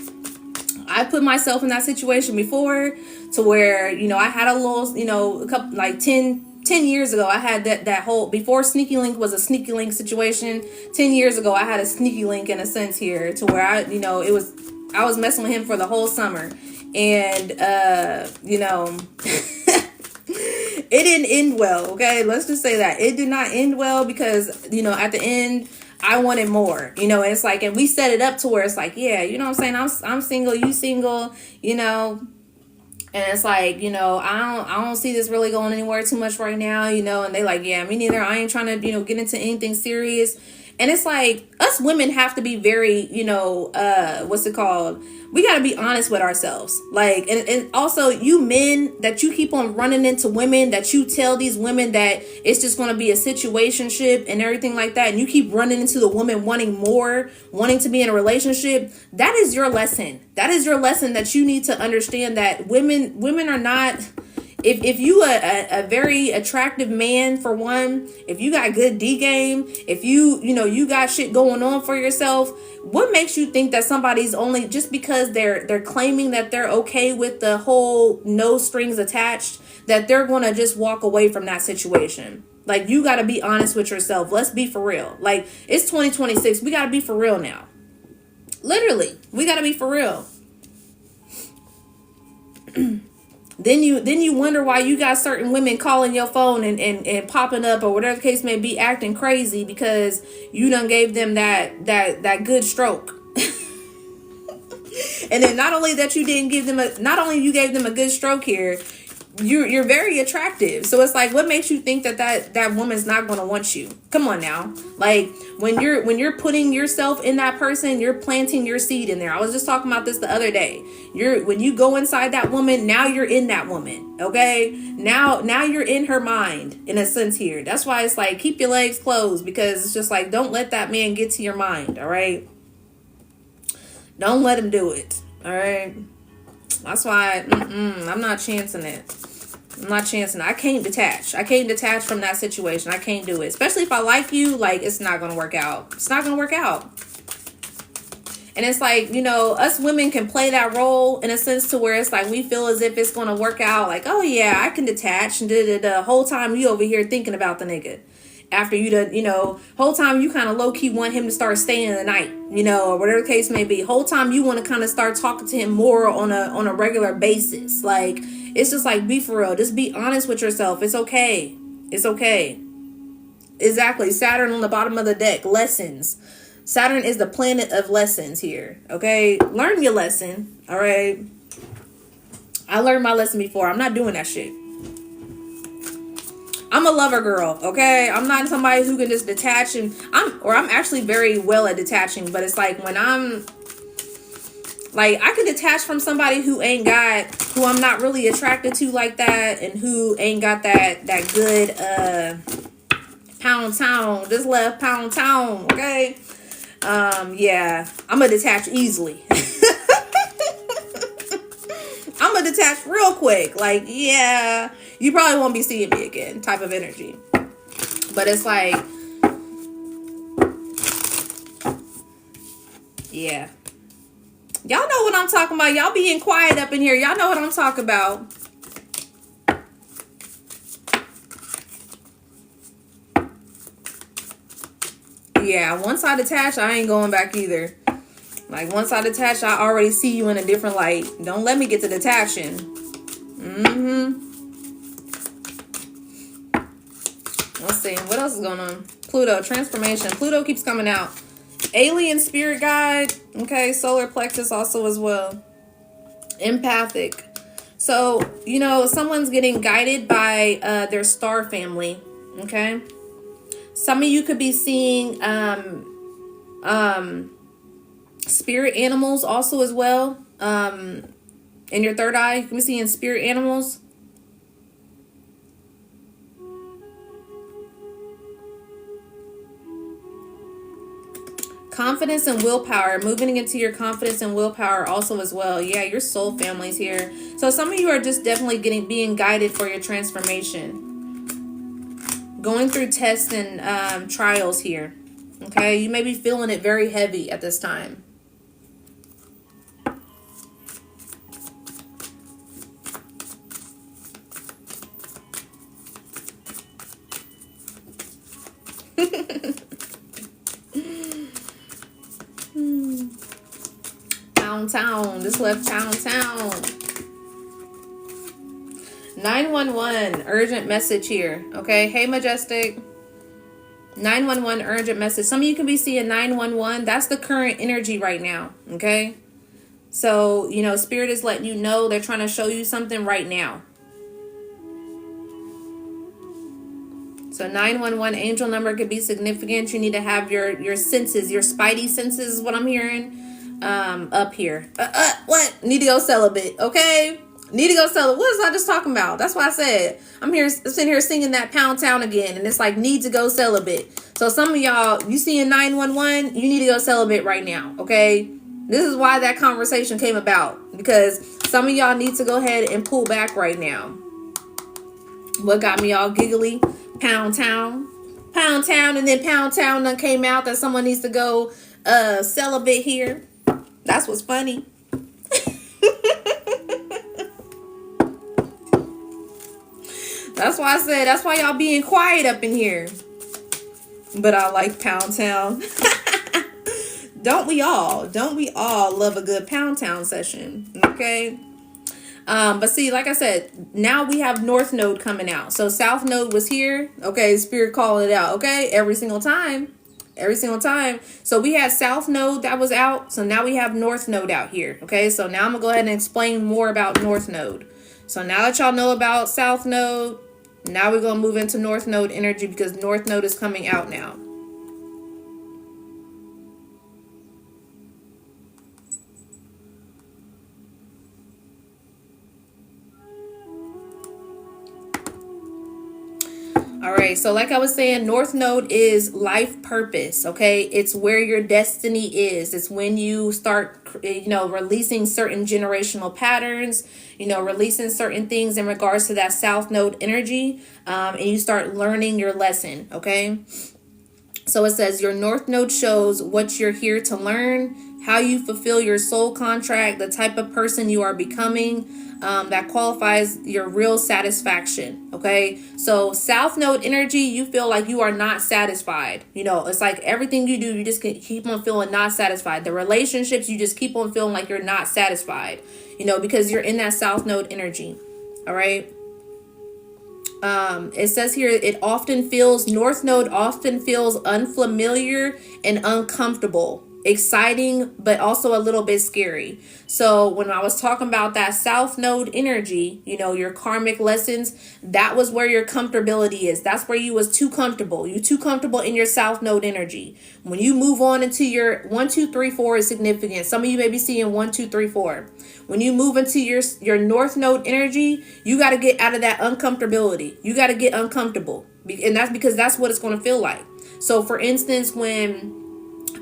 I put myself in that situation before to where, I had a little, a couple, like 10 years ago, I had that whole, before Sneaky Link was a Sneaky Link situation, 10 years ago, I had a Sneaky Link in a sense here to where I was messing with him for the whole summer, and it didn't end well. Okay, let's just say that it did not end well because at the end I wanted more. And it's like, and we set it up to where it's like, yeah, you know what I'm saying, I'm single, you single, and it's like, I don't see this really going anywhere too much right now, and they like, yeah, me neither. I ain't trying to get into anything serious. And it's like, us women have to be very, what's it called? We got to be honest with ourselves. Like, and also you men that you keep on running into women that you tell these women that it's just going to be a situationship and everything like that. And you keep running into the woman wanting more, wanting to be in a relationship. That is your lesson. That is your lesson that you need to understand that women are not... If you a very attractive man, for one, if you got good D game, if you got shit going on for yourself, what makes you think that somebody's only just because they're claiming that they're okay with the whole no strings attached, that they're gonna just walk away from that situation? Like, you got to be honest with yourself. Let's be for real. Like, it's 2026. We got to be for real now. Literally, we got to be for real. Then you wonder why you got certain women calling your phone and popping up or whatever the case may be, acting crazy because you done gave them that good stroke. And then not only that you didn't give them not only you gave them a good stroke here, you're very attractive. So it's like, what makes you think that woman's not going to want you? Come on now. Like, when you're putting yourself in that person, you're planting your seed in there. I was just talking about this the other day. When you go inside that woman, now you're in that woman. Okay. Now you're in her mind in a sense here. That's why it's like, keep your legs closed, because it's just like, don't let that man get to your mind. All right. Don't let him do it. All right. That's why I'm not chancing it. I'm not chancing it. I can't detach. I can't detach from that situation. I can't do it. Especially if I like you, like, it's not going to work out. It's not going to work out. And it's like, us women can play that role in a sense to where it's like, we feel as if it's going to work out. Like, oh yeah, I can detach. And the whole time you over here thinking about the nigga. After you done, whole time you kind of low-key want him to start staying the night, or whatever the case may be. Whole time you want to kind of start talking to him more on a regular basis. Like, it's just like, be for real. Just be honest with yourself. It's okay. It's okay. Exactly. Saturn on the bottom of the deck. Lessons. Saturn is the planet of lessons here. Okay. Learn your lesson. All right. I learned my lesson before. I'm not doing that shit. I'm a lover girl, okay? I'm not somebody who can just detach, and I'm actually very well at detaching, but it's like, when I'm like, I can detach from somebody who I'm not really attracted to like that, and who ain't got that good pound town, just left pound town, okay? Yeah, I'm gonna detach easily. I'm gonna detach real quick. Like, yeah, you probably won't be seeing me again type of energy. But it's like, yeah. Y'all know what I'm talking about. Y'all being quiet up in here. Y'all know what I'm talking about. Yeah, once I detach, I ain't going back either. Like, once I detach, I already see you in a different light. Don't let me get to detaching. Let's see. What else is going on? Pluto, transformation. Pluto keeps coming out. Alien spirit guide. Okay, solar plexus also as well. Empathic. So, someone's getting guided by their star family. Okay. Some of you could be seeing Spirit animals also as well. In your third eye, you can be seeing spirit animals. Confidence and willpower, moving into your confidence and willpower also as well. Yeah, your soul family's here. So some of you are just definitely being guided for your transformation. Going through tests and trials here. Okay, you may be feeling it very heavy at this time. Pound town. This left pound town. 911 urgent message here. Okay. Hey, Majestic. 911 urgent message. Some of you can be seeing 911. That's the current energy right now. Okay. So, you know, Spirit is letting you know they're trying to show you something right now. So 911 angel number could be significant. You need to have your senses, your spidey senses is what I'm hearing. Up here. What? Need to go celibate, okay? Need to go celibate. What was I just talking about? That's why I said I'm here sitting here singing that Pound Town again, and it's like need to go celibate. So some of y'all, you seeing 911, you need to go celibate right now, okay? This is why that conversation came about, because some of y'all need to go ahead and pull back right now. What got me all giggly? Pound Town, and then Pound Town done came out that someone needs to go celibate here. That's what's funny. That's why I said, that's why y'all being quiet up in here. But I like Pound Town. Don't we all love a good Pound Town session? Okay. But see, like I said, now we have North Node coming out. So South Node was here. Okay. Spirit calling it out. Okay. Every single time. So we had South Node that was out. So now we have North Node out here. Okay. So now I'm gonna go ahead and explain more about North Node. So now that y'all know about South Node, now we're gonna move into North Node energy, because North Node is coming out now. All right, so like I was saying, North Node is life purpose, okay? It's where your destiny is. It's when you start, releasing certain generational patterns, releasing certain things in regards to that South Node energy, and you start learning your lesson, okay? So it says your North Node shows what you're here to learn, how you fulfill your soul contract, the type of person you are becoming, that qualifies your real satisfaction. Okay. So South Node energy, you feel like you are not satisfied. It's like everything you do, you just keep on feeling not satisfied. The relationships, you just keep on feeling like you're not satisfied, because you're in that South Node energy. All right. It says here, North Node often feels unfamiliar and uncomfortable, exciting, but also a little bit scary. So when I was talking about that South Node energy, your karmic lessons, that was where your comfortability is. That's where you was too comfortable. You too comfortable in your South Node energy. When you move on into your 1, 2, 3, 4 is significant. Some of you may be seeing 1, 2, 3, 4. When you move into your North Node energy, you got to get out of that uncomfortability. You got to get uncomfortable. And that's because that's what it's going to feel like. So for instance, when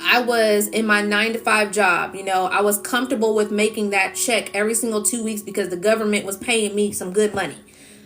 I was in my 9-to-5 job, I was comfortable with making that check every single 2 weeks because the government was paying me some good money.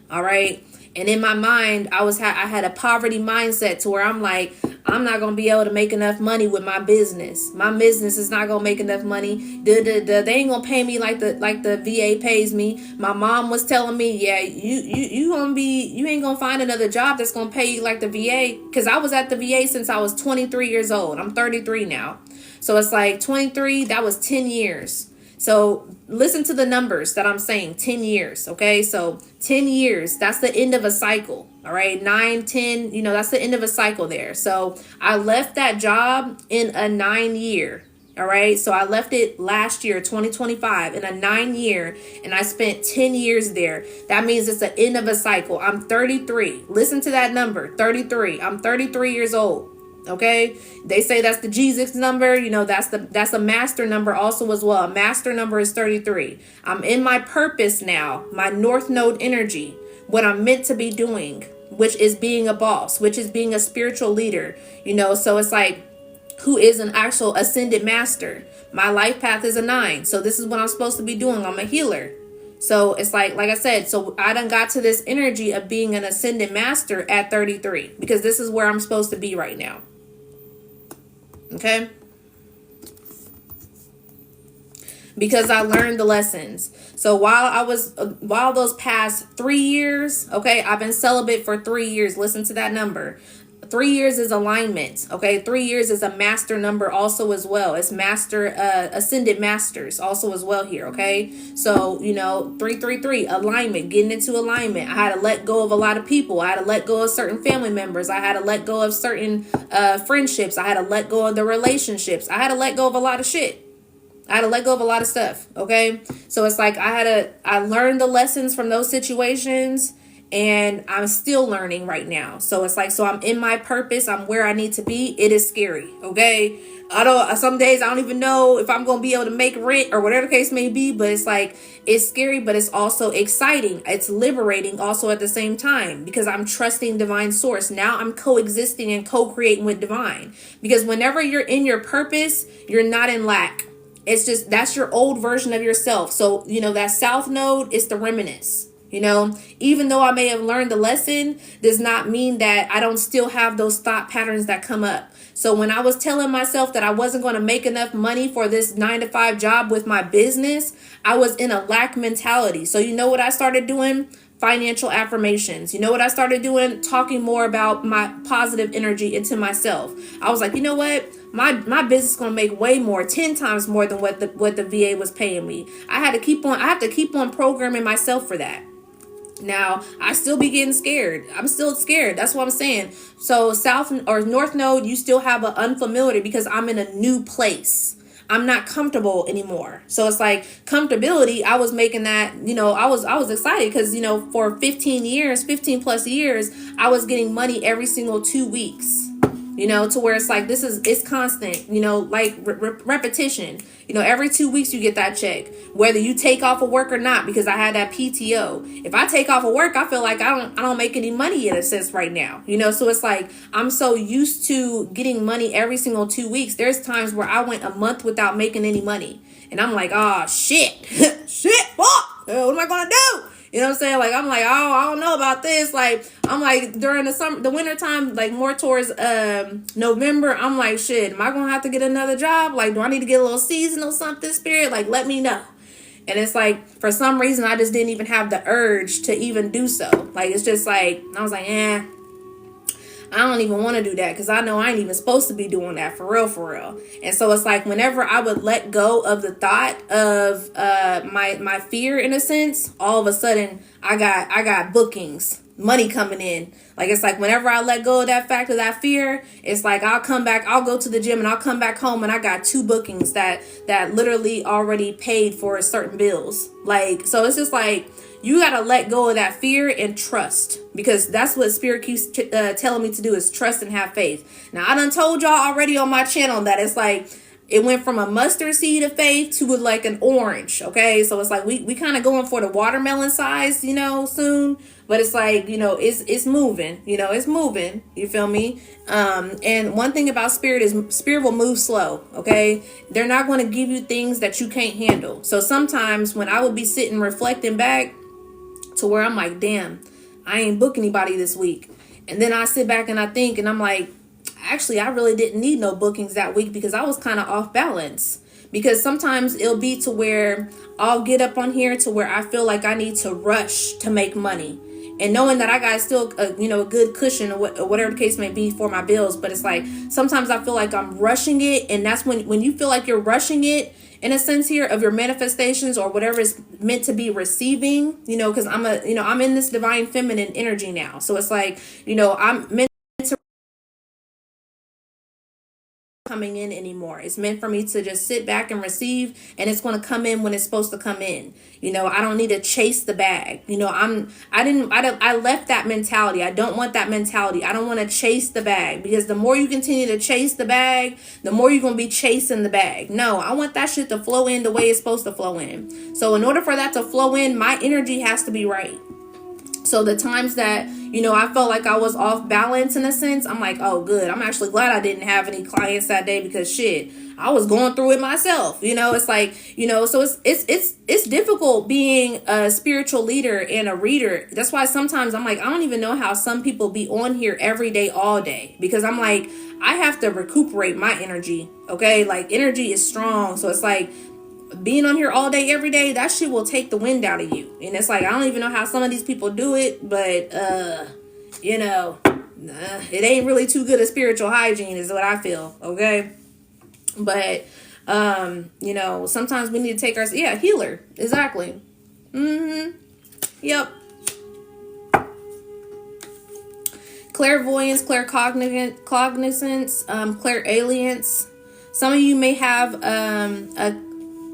All right. And in my mind, I had a poverty mindset to where I'm like, I'm not going to be able to make enough money with my business. My business is not going to make enough money. They ain't going to pay me like the VA pays me. My mom was telling me, yeah, you ain't going to find another job that's going to pay you like the VA. Because I was at the VA since I was 23 years old. I'm 33 now. So it's like 23, that was 10 years. So listen to the numbers that I'm saying, 10 years. Okay. So 10 years, that's the end of a cycle. All right. 9, 10, that's the end of a cycle there. So I left that job in a 9-year. All right. So I left it last year, 2025, in a 9-year, and I spent 10 years there. That means it's the end of a cycle. I'm 33. Listen to that number, 33. I'm 33 years old. Okay, they say that's the Jesus number. That's a master number also as well. A master number is 33. I'm in my purpose now, my north node energy, what I'm meant to be doing, which is being a boss, which is being a spiritual leader. So it's like, who is an actual ascended master. My life path is a 9. So this is what I'm supposed to be doing. I'm a healer. So it's like I said, so I done got to this energy of being an ascended master at 33, because this is where I'm supposed to be right now. Okay? Because I learned the lessons. So while those past 3 years, okay, I've been celibate for 3 years. Listen to that number. 3 years is alignment. Okay, 3 years is a master number also as well. It's master, ascended masters also as well here. Okay, so 333 alignment, getting into alignment. I had to let go of a lot of people. I had to let go of certain family members. I had to let go of certain friendships. I had to let go of the relationships. I had to let go of a lot of shit. I had to let go of a lot of stuff. Okay, so it's like I learned the lessons from those situations, and I'm still learning right now. So it's like, so I'm in my purpose. I'm where I need to be. It is scary. Okay. Some days I don't even know if I'm going to be able to make rent or whatever the case may be, but it's like, it's scary, but it's also exciting. It's liberating also at the same time, because I'm trusting divine source. Now I'm coexisting and co-creating with divine, because whenever you're in your purpose, you're not in lack. It's just, that's your old version of yourself. So, that south node is the remnants. Even though I may have learned the lesson, does not mean that I don't still have those thought patterns that come up. So when I was telling myself that I wasn't going to make enough money for this 9-to-5 job with my business, I was in a lack mentality. So you know what I started doing? Financial affirmations. You know what I started doing? Talking more about my positive energy into myself. I was like, you know what? My business is gonna make way more, 10 times more than what the VA was paying me. I have to keep on programming myself for that. Now, I still be getting scared. I'm still scared. That's what I'm saying. So south or north node, you still have an unfamiliarity, because I'm in a new place. I'm not comfortable anymore. So it's like comfortability. I was making that, I was excited because, for 15 plus years, I was getting money every single 2 weeks. To where it's like, it's constant, like repetition. Every 2 weeks you get that check, whether you take off of work or not, because I had that PTO. If I take off of work, I feel like I don't make any money in a sense right now, so it's like, I'm so used to getting money every single 2 weeks. There's times where I went a month without making any money, and I'm like, oh shit, fuck, what am I gonna do? You know what I'm saying? Like, I'm like, oh, I don't know about this. Like, I'm like, during the winter time, like more towards November, I'm like, shit, am I going to have to get another job? Like, do I need to get a little seasonal something, spirit? Like, let me know. And it's like, for some reason, I just didn't even have the urge to even do so. Like, it's just like, I was like, I don't even want to do that, because I know I ain't even supposed to be doing that for real. And so it's like, whenever I would let go of the thought of my fear, in a sense, all of a sudden I got bookings, money coming in. Like, it's like, whenever I let go of that fact of that fear, it's like, I'll go to the gym and I'll come back home and I got 2 bookings that literally already paid for certain bills. Like, so it's just like, you got to let go of that fear and trust, because that's what spirit keeps telling me to do, is trust and have faith. Now, I done told y'all already on my channel that it's like, it went from a mustard seed of faith to like an orange. Okay. So it's like, we kind of going for the watermelon size, soon, but it's like, it's moving, it's moving. You feel me? And one thing about spirit is spirit will move slow. Okay. They're not going to give you things that you can't handle. So sometimes when I would be sitting reflecting back, to where I'm like, damn, I ain't book anybody this week. And then I sit back and I think, and I'm like, actually, I really didn't need no bookings that week, because I was kind of off balance. Because sometimes it'll be to where I'll get up on here to where I feel like I need to rush to make money. And knowing that I got still, a good cushion or whatever the case may be for my bills. But it's like, sometimes I feel like I'm rushing it. And that's when you feel like you're rushing it, in a sense here, of your manifestations or whatever is meant to be receiving, because I'm in this divine feminine energy now. So it's like, I'm meant coming in anymore. It's meant for me to just sit back and receive, and it's going to come in when it's supposed to come in. I don't need to chase the bag. I left that mentality. I don't want that mentality. I don't want to chase the bag, because the more you continue to chase the bag, the more you're going to be chasing the bag. No, I want that shit to flow in the way it's supposed to flow in. So in order for that to flow in, my energy has to be right. So the times that, I felt like I was off balance in a sense, I'm like, oh, good. I'm actually glad I didn't have any clients that day, because shit, I was going through it myself. It's like, so it's difficult being a spiritual leader and a reader. That's why sometimes I'm like, I don't even know how some people be on here every day, all day, because I'm like, I have to recuperate my energy. Okay. Like, energy is strong. So it's like, being on here all day, every day, that shit will take the wind out of you. And it's like, I don't even know how some of these people do it, but, it ain't really too good at spiritual hygiene is what I feel. Okay. But, sometimes we need to take healer. Exactly. Yep. Clairvoyance, claircognizance, clairalience. Some of you may have,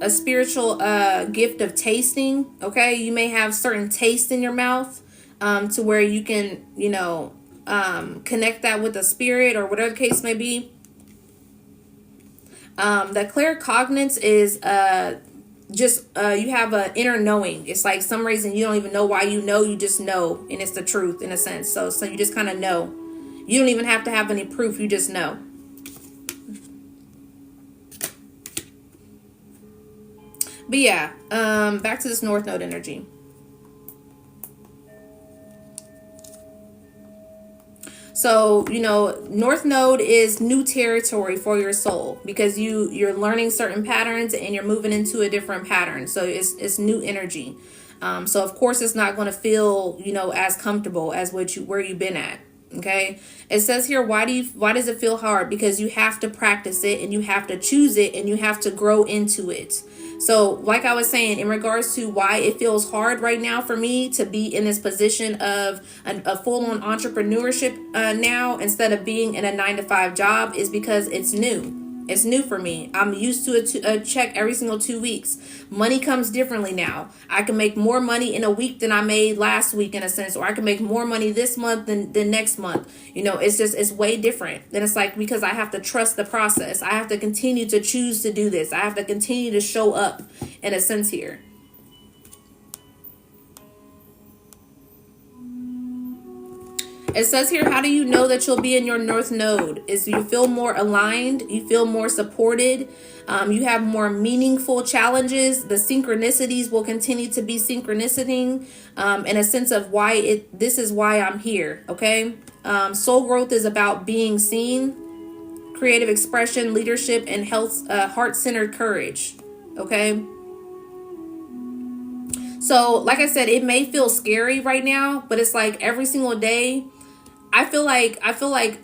a spiritual gift of tasting. Okay, you may have certain taste in your mouth to where you can connect that with a spirit or whatever the case may be. The claircognizance is you have an inner knowing. It's like some reason you don't even know why you just know, and it's the truth in a sense. So you just kind of know. You don't even have to have any proof, you just know. But yeah, back to this North Node energy. So, North Node is new territory for your soul, because you're learning certain patterns and you're moving into a different pattern. So it's new energy. So of course it's not going to feel, as comfortable as where you've been at. Okay. It says here, why does it feel hard? Because you have to practice it, and you have to choose it, and you have to grow into it. So like I was saying, in regards to why it feels hard right now for me to be in this position of a full-on entrepreneurship now, instead of being in a 9-to-5 job, is because it's new. It's new for me. I'm used to a check every single 2 weeks. Money comes differently now. I can make more money in a week than I made last week, in a sense, or I can make more money this month than next month. It's way different. Then it's like, because I have to trust the process. I have to continue to choose to do this. I have to continue to show up, in a sense here. It says here, how do you know that you'll be in your North Node? Is you feel more aligned, you feel more supported, you have more meaningful challenges. The synchronicities will continue to be synchronicity, in a sense of this is why I'm here. Okay. Soul growth is about being seen, creative expression, leadership, and heart-centered courage. Okay. So like I said, it may feel scary right now, but it's like every single day, I feel like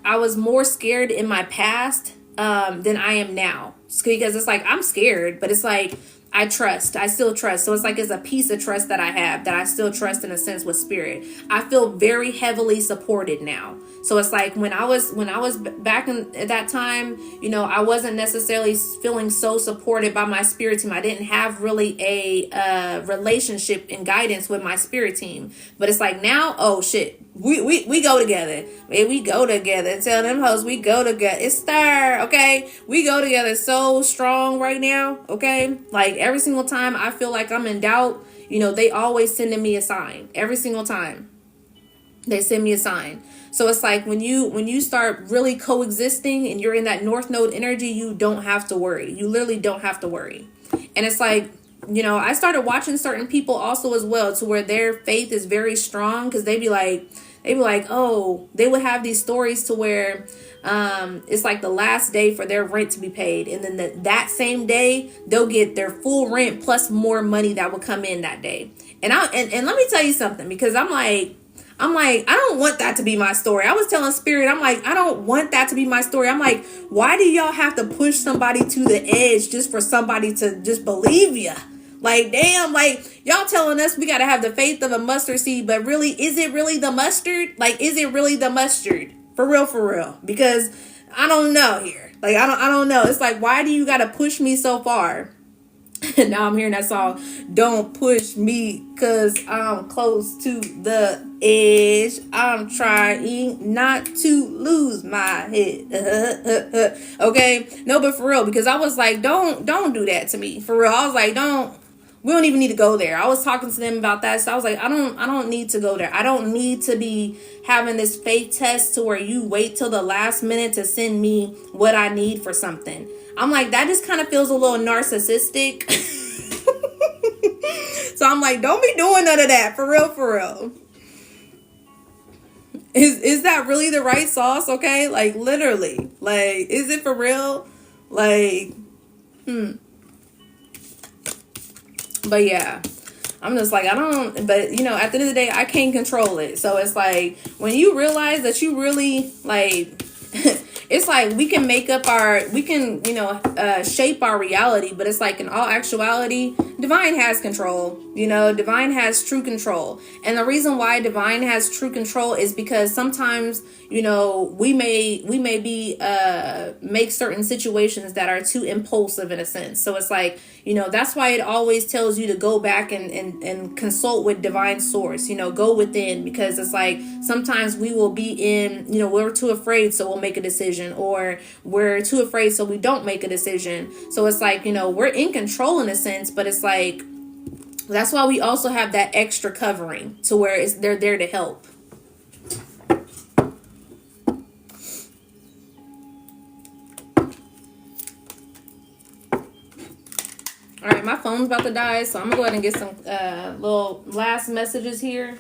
I was more scared in my past than I am now, because it's like I'm scared, but it's like I still trust. So it's like it's a piece of trust that I have, that I still trust in a sense with spirit. I feel very heavily supported now. So it's like when I was back at that time, I wasn't necessarily feeling so supported by my spirit team. I didn't have really a relationship and guidance with my spirit team. But it's like now, oh shit, we go together. Man, we go together. Tell them hoes we go together. It's stir, okay? We go together so strong right now, okay? Like every single time I feel like I'm in doubt, they always sending me a sign. Every single time they send me a sign. So it's like when you start really coexisting and you're in that North Node energy, you don't have to worry. You literally don't have to worry. And it's like, I started watching certain people also as well, to where their faith is very strong, because they be like, oh, they would have these stories to where it's like the last day for their rent to be paid, and then that same day they'll get their full rent plus more money that will come in that day. And let me tell you something, because I'm like, I don't want that to be my story. I was telling Spirit, I'm like, I don't want that to be my story. I'm like, why do y'all have to push somebody to the edge just for somebody to just believe you? Like, damn, like, y'all telling us we got to have the faith of a mustard seed, but really, is it really the mustard? Like, is it really the mustard? For real, for real. Because I don't know here. Like, I don't know. It's like, why do you got to push me so far? And now I'm hearing that song, don't push me because I'm close to the edge. I'm trying not to lose my head. Okay? No, but for real, because I was like, don't do that to me. For real. I was like, we don't even need to go there. I was talking to them about that. So I was like, I don't need to go there. I don't need to be having this faith test to where you wait till the last minute to send me what I need for something. I'm like, that just kind of feels a little narcissistic. So I'm like, don't be doing none of that. For real, for real. Is that really the right sauce? Okay. Like, literally. Like, is it for real? Like, But yeah, I'm just like, but you know, at the end of the day, I can't control it. So it's like, when you realize that you really like, it's like we can shape our reality, but it's like in all actuality, divine has control. You know, divine has true control. And the reason why divine has true control is because sometimes, you know, we may make certain situations that are too impulsive in a sense. So it's like, you know, that's why it always tells you to go back and consult with divine source, you know, go within, because it's like sometimes we will be in, you know, we're too afraid, so we'll make a decision, or we're too afraid, so we don't make a decision. So it's like, you know, we're in control in a sense, but it's like, that's why we also have that extra covering to where they're there to help. All right, my phone's about to die, so I'm gonna go ahead and get some little last messages here.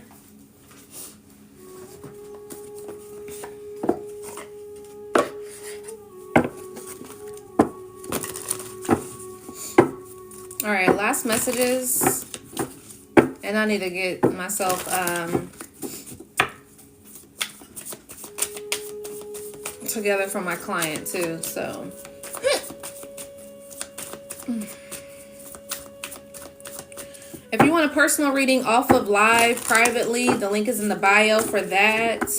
All right, last messages, and I need to get myself together for my client too. So. If you want a personal reading off of live privately, the link is in the bio for that.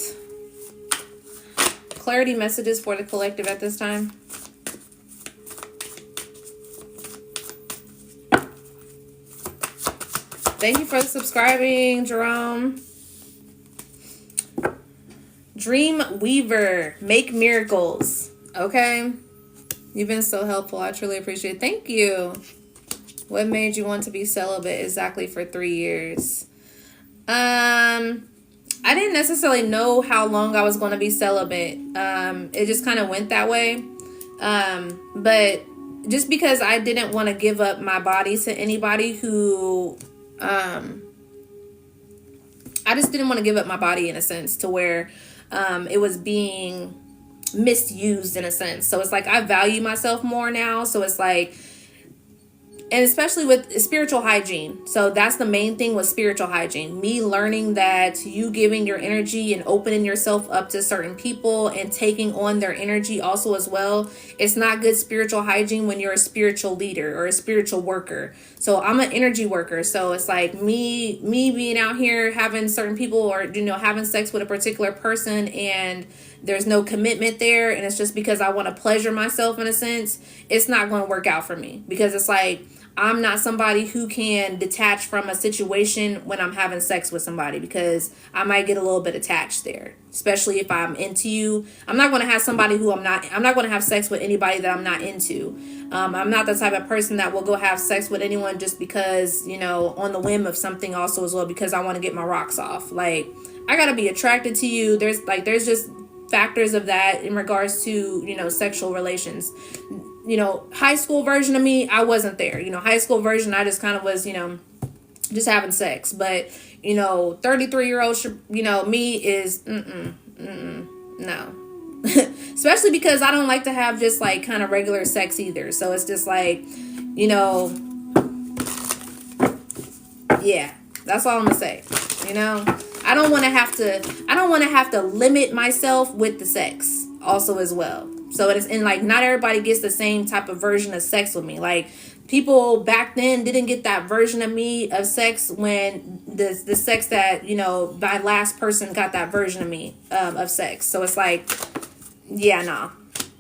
Clarity messages for the collective at this time. Thank you for subscribing, Jerome. Dream Weaver, make miracles. Okay. You've been so helpful. I truly appreciate it. Thank you. What made you want to be celibate exactly for 3 years? I didn't necessarily know how long I was going to be celibate. It just kind of went that way. But just because I didn't want to give up my body to anybody who, I just didn't want to give up my body in a sense to where, it was being misused in a sense. So it's like, I value myself more now. So it's like, and especially with spiritual hygiene. So that's the main thing with spiritual hygiene. Me learning that you giving your energy and opening yourself up to certain people and taking on their energy also as well. It's not good spiritual hygiene when you're a spiritual leader or a spiritual worker. So I'm an energy worker. So it's like me being out here having certain people, or, you know, having sex with a particular person and there's no commitment there, and it's just because I want to pleasure myself in a sense, it's not going to work out for me, because it's like, I'm not somebody who can detach from a situation when I'm having sex with somebody, because I might get a little bit attached there, especially if I'm into you. I'm not going to have somebody who I'm not going to have sex with anybody that I'm not into. I'm not the type of person that will go have sex with anyone just because, you know, on the whim of something also as well, because I want to get my rocks off. Like, I got to be attracted to you. There's just factors of that in regards to, you know, sexual relations. You know, high school version of me, I wasn't there. You know, high school version, I just kind of was, you know, just having sex. But, you know, 33-year-old, you know, me is, no. Especially because I don't like to have just like kind of regular sex either. So it's just like, you know, yeah, that's all I'm gonna say. You know, I don't want to have to limit myself with the sex also as well. So it is, and like, not everybody gets the same type of version of sex with me. Like, people back then didn't get that version of me of sex when the sex that, you know, my last person got that version of me of sex. So it's like, yeah, nah.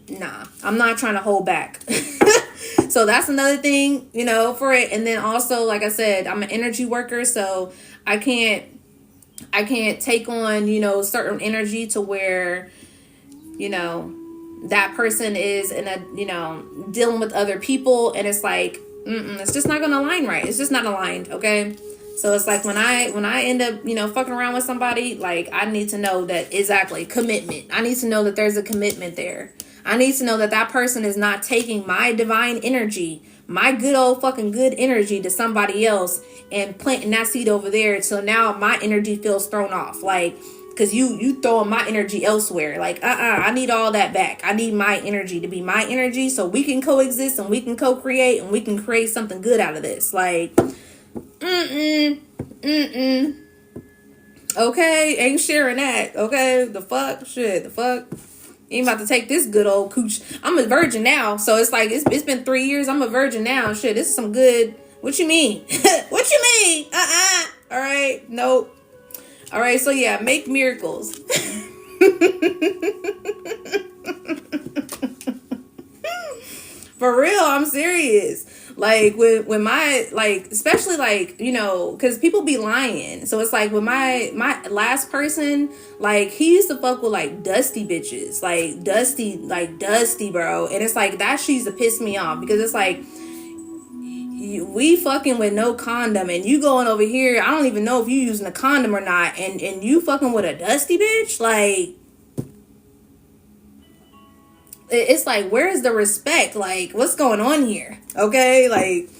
nah, I'm not trying to hold back. So that's another thing, for it. And then also, like I said, I'm an energy worker, so I can't take on, certain energy to where, that person is in a, dealing with other people, and it's like, it's just not gonna align right. It's just not aligned, okay? So it's like when I end up, fucking around with somebody, like, I need to know that, exactly, commitment. I need to know that there's a commitment there. I need to know that that person is not taking my divine energy, my good old fucking good energy, to somebody else and planting that seed over there. So now my energy feels thrown off. Like, because you throwing my energy elsewhere. Like, I need all that back. I need my energy to be my energy, so we can coexist and we can co-create and we can create something good out of this. Like, okay, ain't sharing that. Okay, the fuck, shit, the fuck. Ain't about to take this good old cooch. I'm a virgin now, so it's like it's been 3 years. I'm a virgin now. Shit, this is some good. What you mean? What you mean? All right, nope. All right, so yeah, make miracles. For real, I'm serious. Like when my, like, especially like, because people be lying. So it's like with my last person, like, he used to fuck with like dusty bitches, like dusty, bro. And it's like that she used to piss me off, because it's like, we fucking with no condom, and you going over here, I don't even know if you using a condom or not, and you fucking with a dusty bitch. Like, it's like, where's the respect? Like, what's going on here? Okay, like,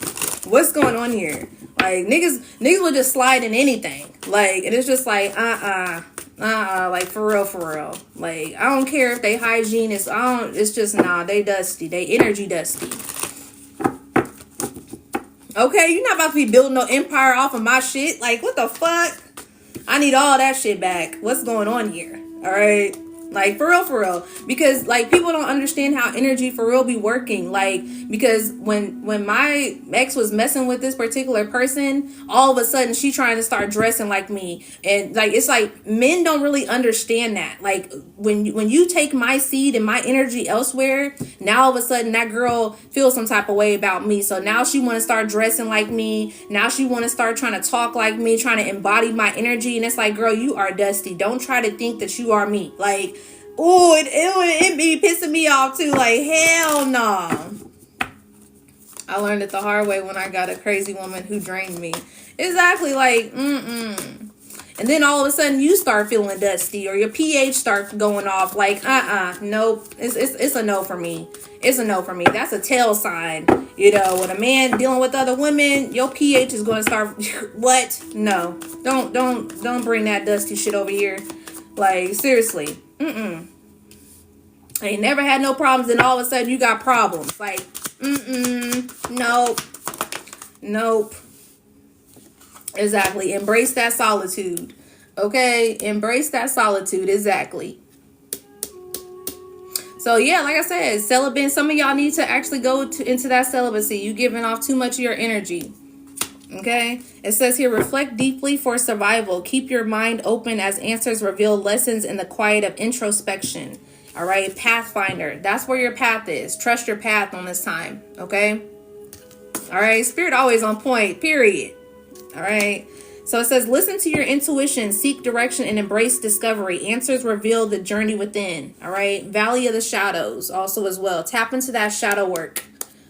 what's going on here? Like, niggas will just slide in anything. Like, and it's just like, like, for real. Like, I don't care if they hygienists. It's just, nah, they dusty. They energy dusty. Okay, you're not about to be building no empire off of my shit. Like, what the fuck? I need all that shit back. What's going on here? All right. Like, for real. Because, like, people don't understand how energy for real be working. Like, because when my ex was messing with this particular person, all of a sudden she trying to start dressing like me. And, like, it's like, men don't really understand that. Like, when you take my seed and my energy elsewhere, now all of a sudden that girl feels some type of way about me. So now she want to start dressing like me. Now she want to start trying to talk like me, trying to embody my energy. And it's like, girl, you are dusty. Don't try to think that you are me. Like, oh, it be pissing me off too. Like, hell no. I learned it the hard way when I got a crazy woman who drained me. Exactly, like, And then all of a sudden you start feeling dusty, or your pH starts going off. Like, nope. It's a no for me. It's a no for me. That's a tell sign. When a man dealing with other women, your pH is going to start. What? No. Don't bring that dusty shit over here. Like, seriously. I ain't never had no problems, and all of a sudden you got problems. Like, nope. Exactly. Embrace that solitude. Okay? Embrace that solitude. Exactly. So, yeah, like I said, celibate. Some of y'all need to actually go into that celibacy. You giving off too much of your energy. Okay? It says here, reflect deeply for survival. Keep your mind open as answers reveal lessons in the quiet of introspection. All right? Pathfinder. That's where your path is. Trust your path on this time. Okay? All right? Spirit always on point. Period. All right. So it says, listen to your intuition, seek direction, and embrace discovery. Answers reveal the journey within. All right. Valley of the shadows also as well. Tap into that shadow work.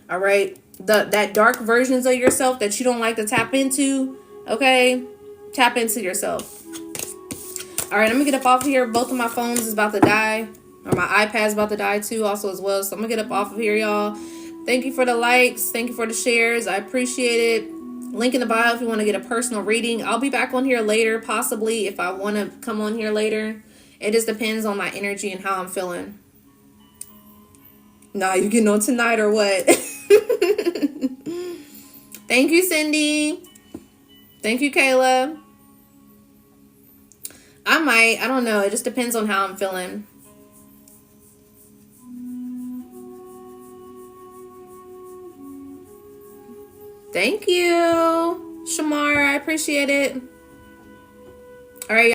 All right. That dark versions of yourself that you don't like to tap into. Okay. Tap into yourself. All right. I'm going to get up off of here. Both of my phones is about to die. Or my iPad's about to die too also as well. So I'm going to get up off of here, y'all. Thank you for the likes. Thank you for the shares. I appreciate it. Link in the bio if you want to get a personal reading. I'll be back on here later, possibly, if I want to come on here later. It just depends on my energy and how I'm feeling. Nah, you getting on tonight or what? Thank you, Cindy. Thank you, Kayla. I don't know. It just depends on how I'm feeling. Thank you, Shamar. I appreciate it. All right.